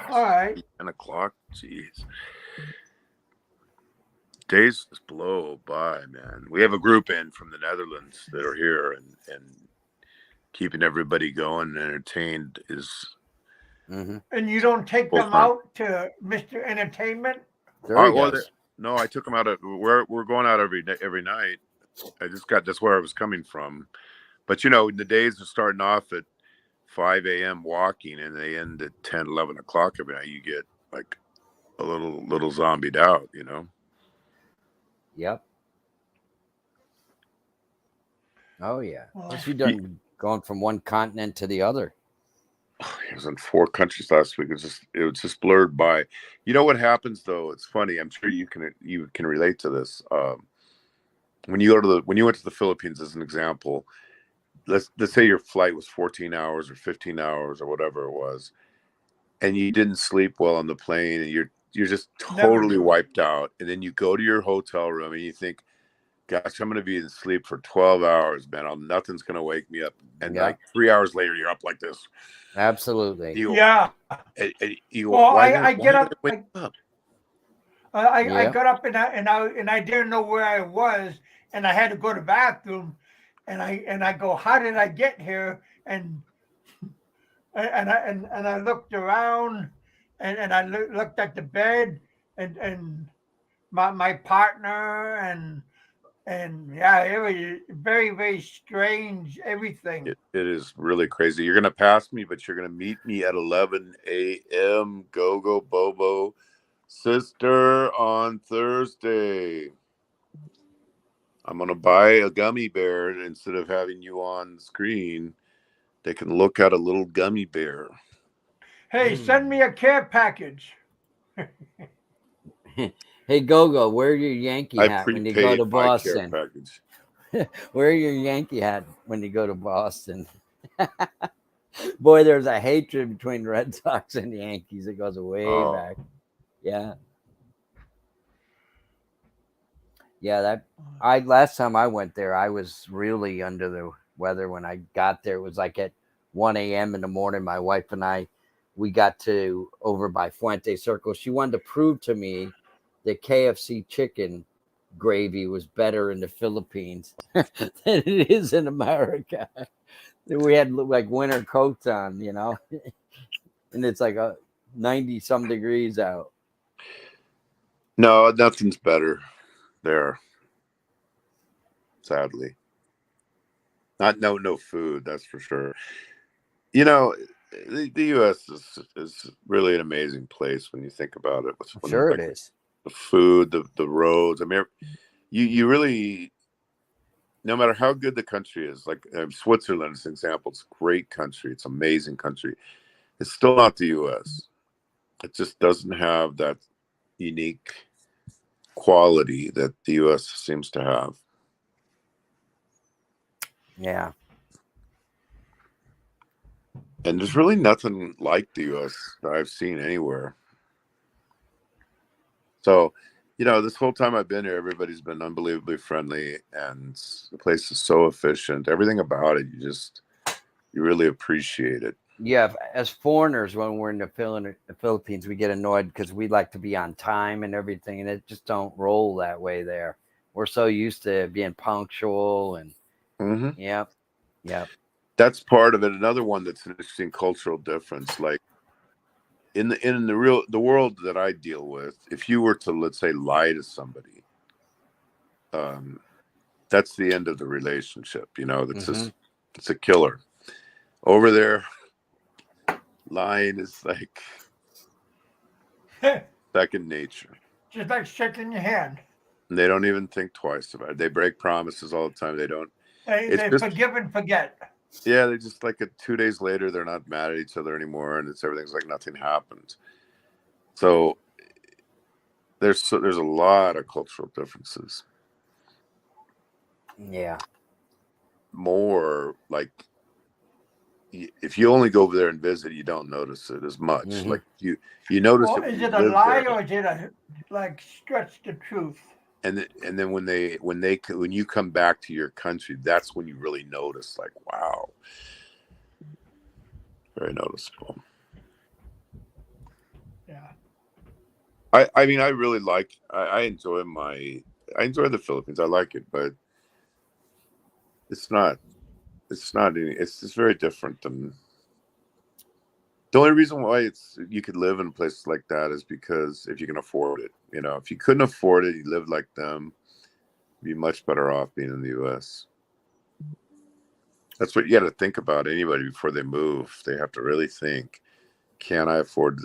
All right. 10 o'clock. Jeez. Days just blow by, man. We have a group in from the Netherlands that are here, and keeping everybody going and entertained is Mm-hmm. And you don't take full them time. out to Mr. Entertainment? There he goes. No, I took them out. We're going out every night. That's where I was coming from. But you know, the days are starting off at 5 a.m. walking, and they end at 10, 11 o'clock every night. You get like a little zombied out, you know. Yep. Oh yeah. Well, What's he done going from one continent to the other? It was in 4 countries last week. It was just blurred by. You know what happens though? It's funny. I'm sure you can relate to this. When you went to the Philippines as an example, let's say your flight was 14 hours or 15 hours or whatever it was, and you didn't sleep well on the plane, and you're just totally wiped out, and then you go to your hotel room and you think, gosh, I'm going to be in sleep for 12 hours, man. Nothing's going to wake me up. And like 3 hours later, you're up like this. Absolutely. Yeah. You Well, why I get up. wake up? I got up and I didn't know where I was, and I had to go to the bathroom, and I go, how did I get here? And I looked around, and I looked at the bed, and my partner, and yeah, it was very, very strange. Everything. It is really crazy. You're going to pass me, but you're going to meet me at 11 a.m. Go Bobo sister on Thursday. I'm going to buy a gummy bear, and instead of having you on screen, they can look at a little gummy bear. Hey, send me a care package. Hey, Go-Go, wear your Yankee hat when you go to Boston. Care package. Wear your Yankee hat when you go to Boston. Boy, there's a hatred between the Red Sox and the Yankees. It goes way back. Yeah. Yeah, last time I went there, I was really under the weather when I got there. It was like at 1 a.m. in the morning. My wife and we got to over by Fuente Circle. She wanted to prove to me that KFC chicken gravy was better in the Philippines than it is in America. We had like winter coats on, you know, and it's like 90 some degrees out. No, nothing's better there. Sadly, no food. That's for sure. You know, the U.S. is really an amazing place when you think about it. Sure, it is. The food, the roads. I mean, you really, no matter how good the country is, like Switzerland is an example. It's a great country. It's an amazing country. It's still not the U.S. It just doesn't have that unique quality that the U.S. seems to have. Yeah. And there's really nothing like the U.S. that I've seen anywhere. So, you know, this whole time I've been here, everybody's been unbelievably friendly, and the place is so efficient. Everything about it, you really appreciate it. Yeah, as foreigners, when we're in the Philippines, we get annoyed because we like to be on time and everything, and it just don't roll that way there. We're so used to being punctual and Yep. That's part of it. Another one that's an interesting cultural difference, like in the world that I deal with, if you were to, let's say, lie to somebody, that's the end of the relationship. You know, that's just, it's a killer. Over there, lying is like second nature. Just like shaking your hand. And they don't even think twice about it. They break promises all the time. They don't. They forgive and forget. Yeah, they just like 2 days later, they're not mad at each other anymore, and everything's like nothing happened. So there's a lot of cultural differences. Yeah. More like if you only go over there and visit, you don't notice it as much. Mhm. Like you notice Well, it when is you it a live lie there. or is it a like stretch the truth? And then when you come back to your country, that's when you really notice, like, wow, very noticeable. Yeah. I mean, I really like. I enjoy the Philippines. I like it, but it's not. It's not any. It's just very different than. The only reason why you could live in places like that is because if you can afford it. You know, if you couldn't afford it, you lived like them. You'd be much better off being in the U.S. That's what you got to think about. Anybody before they move, they have to really think: can I afford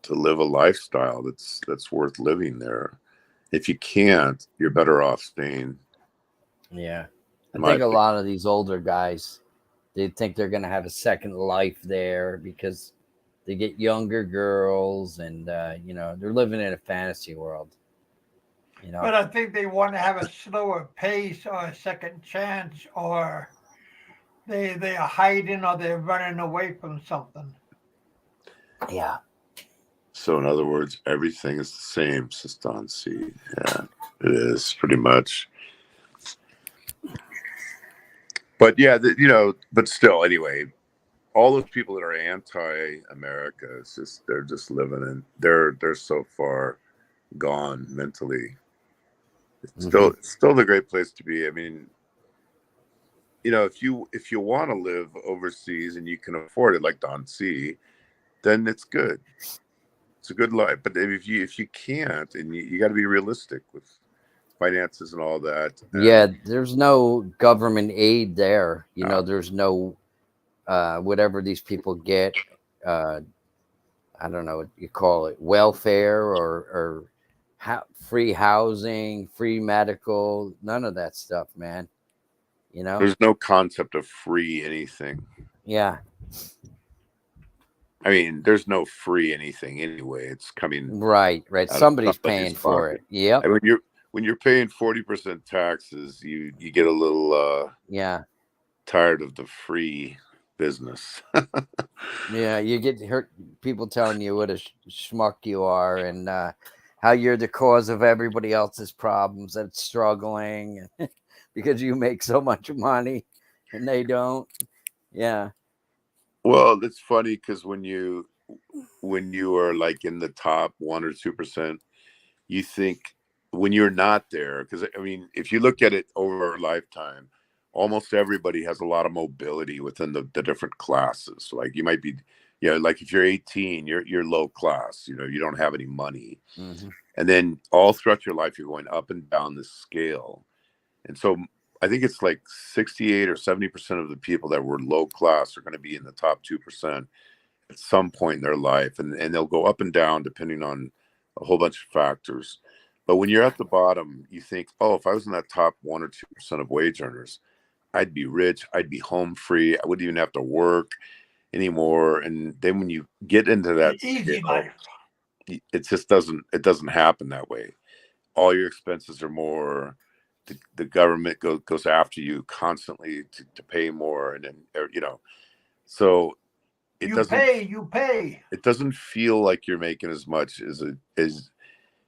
to live a lifestyle that's worth living there? If you can't, you're better off staying. Yeah. I My think a opinion. lot of these older guys, they think they're going to have a second life there because they get younger girls and, they're living in a fantasy world. You know? But I think they want to have a slower pace or a second chance, or they are hiding or they're running away from something. Yeah. So in other words, everything is the same, Sistansi. Yeah, it is pretty much. But yeah, but still, anyway, all those people that are anti-America, it's just they're just living in. They're so far gone mentally. It's still the great place to be. I mean, if you want to live overseas and you can afford it, like Don C, then it's good. It's a good life. But if you can't, and you got to be realistic with finances and all that. Yeah. There's no government aid there. There's no whatever these people get. I don't know what you call it, welfare or free housing, free medical, none of that stuff, man. There's no concept of free anything. Yeah. I mean, there's no free anything anyway. It's coming Right. out of Somebody's somebody's paying for pocket. it. Yep. And when you're paying 40% taxes, you get a little Yeah. tired of the free business. Yeah. You get hurt people telling you what a schmuck you are and how you're the cause of everybody else's problems that's struggling because you make so much money and they don't. Yeah. Well, it's funny because when you are like in the top 1 or 2%, you think when you're not there, because I mean, if you look at it over a lifetime, almost everybody has a lot of mobility within the different classes. So like you might be, like if you're 18, you're low class, you don't have any money. Mm-hmm. And then all throughout your life, you're going up and down this scale. And so I think it's like 68 or 70% of the people that were low class are going to be in the top 2% at some point in their life. And they'll go up and down depending on a whole bunch of factors. But when you're at the bottom, you think, oh, if I was in that top 1 or 2% of wage earners, I'd be rich. I'd be home free. I wouldn't even have to work anymore. And then when you get into that Easy scale, life. it just doesn't happen that way. All your expenses are more. The government goes after you constantly to pay more, and then so it You doesn't pay, you pay. it doesn't feel like you're making as much as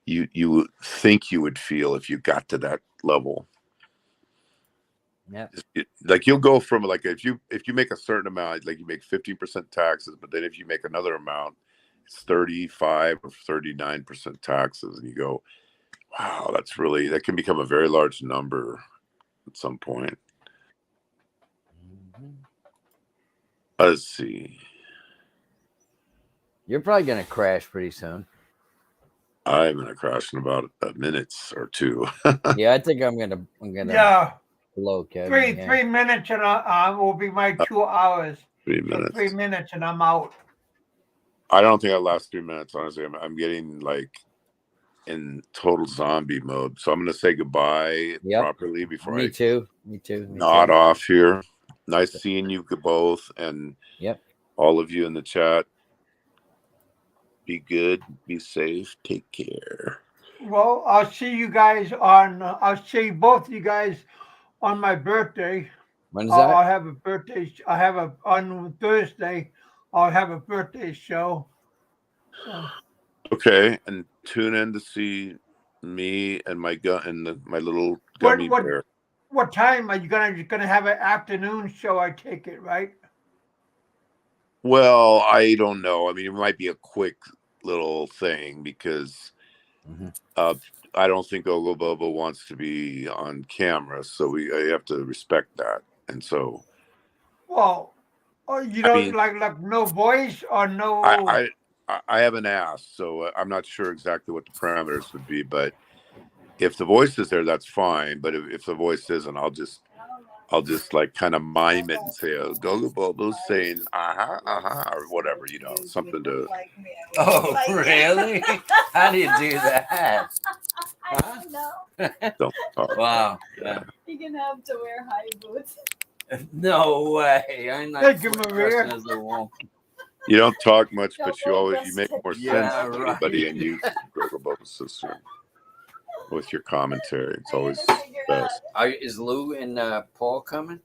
you would think you would feel if you got to that level. Yeah. Like you'll go from like if you make a certain amount, like you make 15% taxes, but then if you make another amount, it's 35 or 39% taxes, and you go, wow, that can become a very large number at some point. Mm-hmm. Let's see. You're probably going to crash pretty soon. I'm gonna crash in about a minute or two. Yeah, I think I'm gonna Yeah. blow Kevin. Yeah. 3 minutes and will be my 2 hours. 3 So minutes. 3 minutes and I'm out. I don't think I last 3 minutes. Honestly, I'm getting like in total zombie mode. So I'm gonna say goodbye properly before Me I too. Me too. nod off here. Nice seeing you both, and Yep. all of you in the chat. Be good, be safe, take care. Well, I'll see you guys on. I'll see both of you guys on my birthday. When's that? I'll have a birthday. I have a on Thursday. I'll have a birthday show. So Okay, and tune in to see me and my my little gummy bear. what time are you gonna have an afternoon show? I take it, right? Well, I don't know. I mean, it might be a quick little thing because I don't think Ogo Bobo wants to be on camera, so I have to respect that. And so, Well, you don't like no voice or no. I haven't asked, so I'm not sure exactly what the parameters would be. But if the voice is there, that's fine. But if the voice isn't, I'll just like kind of mime it and say, oh, Gogo Bobo's saying, or whatever, something to. Oh, really? How do you do that? I don't know. Don't talk. Wow. Yeah. You're gonna have to wear high boots. No way. I'm not. Thank you, Maria. As a woman. You don't talk much, but you Gogo make more Yeah, sense to right. anybody, and you, Gogo Bobo's sister, with your commentary. It's always best. Is Lou and Paul coming?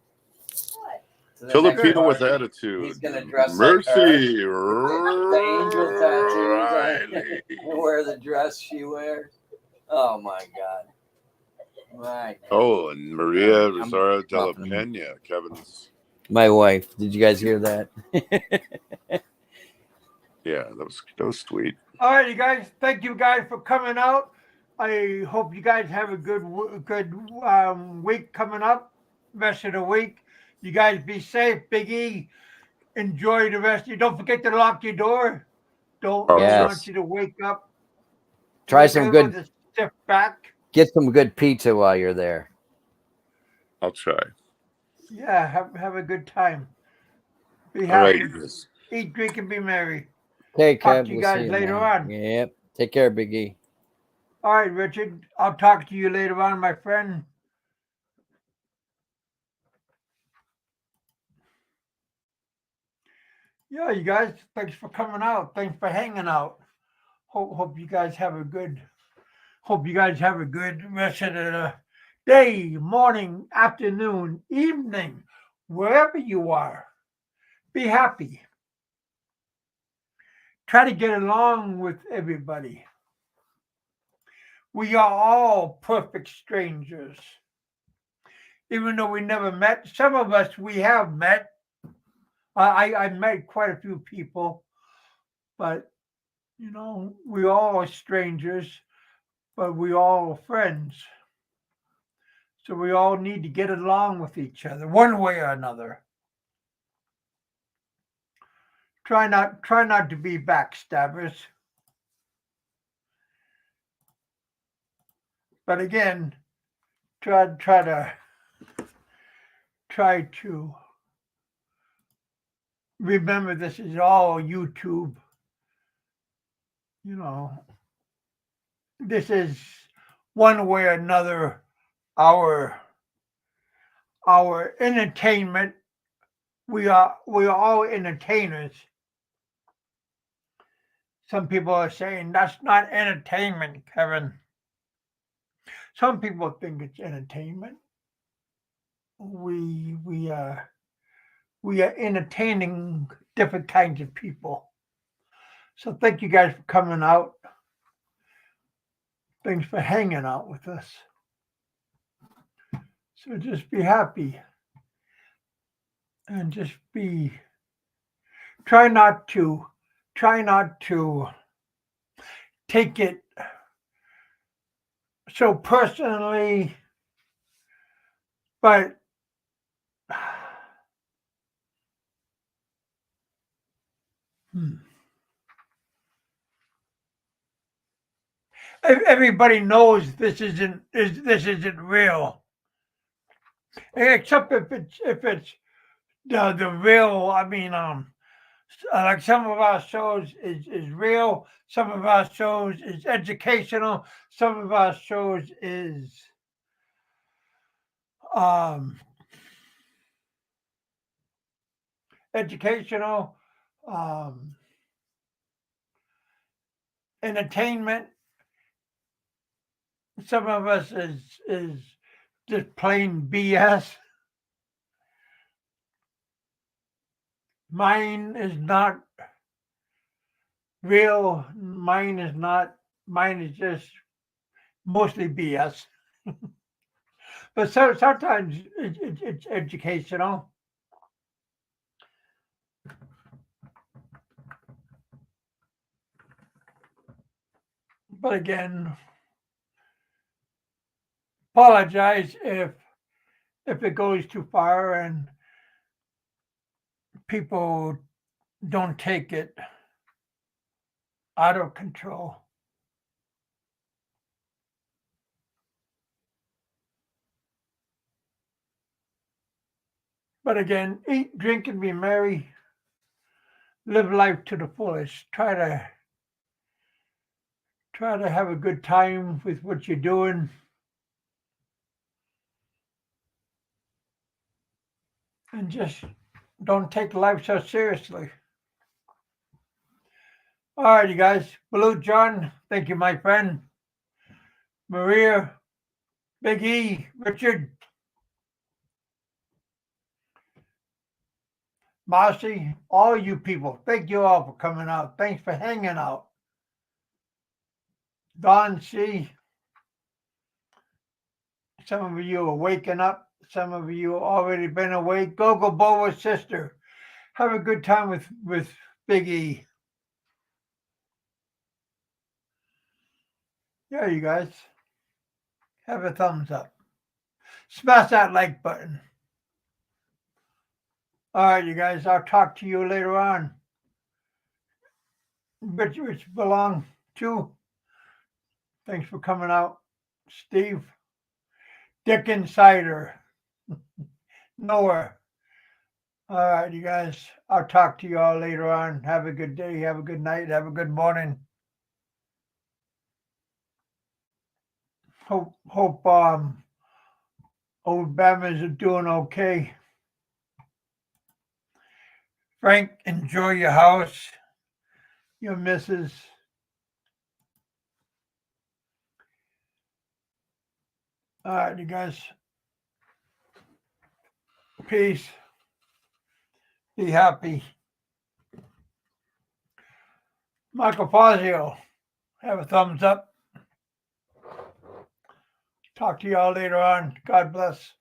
What? Filipino with attitude. He's gonna dress Mercy. like her. The angel tattoos. Riley. Wear the dress she wears. Oh my God. Right. Oh, and Maria I'm Rosario de la bumping. Pena, Kevin's. My wife. Did you guys hear that? Yeah, that was sweet. All right, you guys. Thank you guys for coming out. I hope you guys have a good week coming up. Rest of the week. You guys be safe. Big E. Enjoy the rest. You don't forget to lock your door. Don't want you to wake up. Try some good. With a stiff back. Get some good pizza while you're there. I'll try. Yeah, have a good time. Be All happy. right. Eat, drink, and be merry. Okay, Talk Kev. to you guys later on. Yep. Take care, Big E. All right, Richard. I'll talk to you later on, my friend. Yeah, you guys. Thanks for coming out. Thanks for hanging out. Hope you guys have a good. Hope you guys have a good rest of the day, morning, afternoon, evening, wherever you are. Be happy. Try to get along with everybody. We are all perfect strangers. Even though we never met, some of us we have met. I met quite a few people, but we all are strangers, but we all are friends. So we all need to get along with each other one way or another. Try not to be backstabbers. But again, try to remember this is all YouTube. This is one way or another our entertainment. We are all entertainers. Some people are saying that's not entertainment, Kevin. Some people think it's entertainment. We are entertaining different kinds of people. So thank you guys for coming out. Thanks for hanging out with us. So just be happy. And just try not to take it so personally, but everybody knows this isn't real, except if it's the real. I mean, like some of our shows is real. Some of our shows is educational. Some of our shows is educational, entertainment. Some of us is just plain BS. Mine is not real. Mine is not. Mine is just mostly BS. But sometimes it's educational. But again, apologize if it goes too far and people don't take it out of control. But again, eat, drink, and be merry. Live life to the fullest. Try to have a good time with what you're doing. And just don't take life so seriously. All right, you guys. Blue John, thank you, my friend. Maria, Big E, Richard, Marcy, all you people. Thank you all for coming out. Thanks for hanging out. Don C. Some of you are waking up. Some of you already been awake. Gogo Boa's sister. Have a good time with Big E. Yeah, you guys. Have a thumbs up. Smash that like button. All right, you guys. I'll talk to you later on. Which belong to. Thanks for coming out, Steve. Dick Insider. Noah. All right, you guys. I'll talk to you all later on. Have a good day. Have a good night. Have a good morning. Hope old Bammers are doing okay. Frank, enjoy your house, your missus. All right, you guys. Peace. Be happy. Michael Fazio, have a thumbs up. Talk to you all later on. God bless.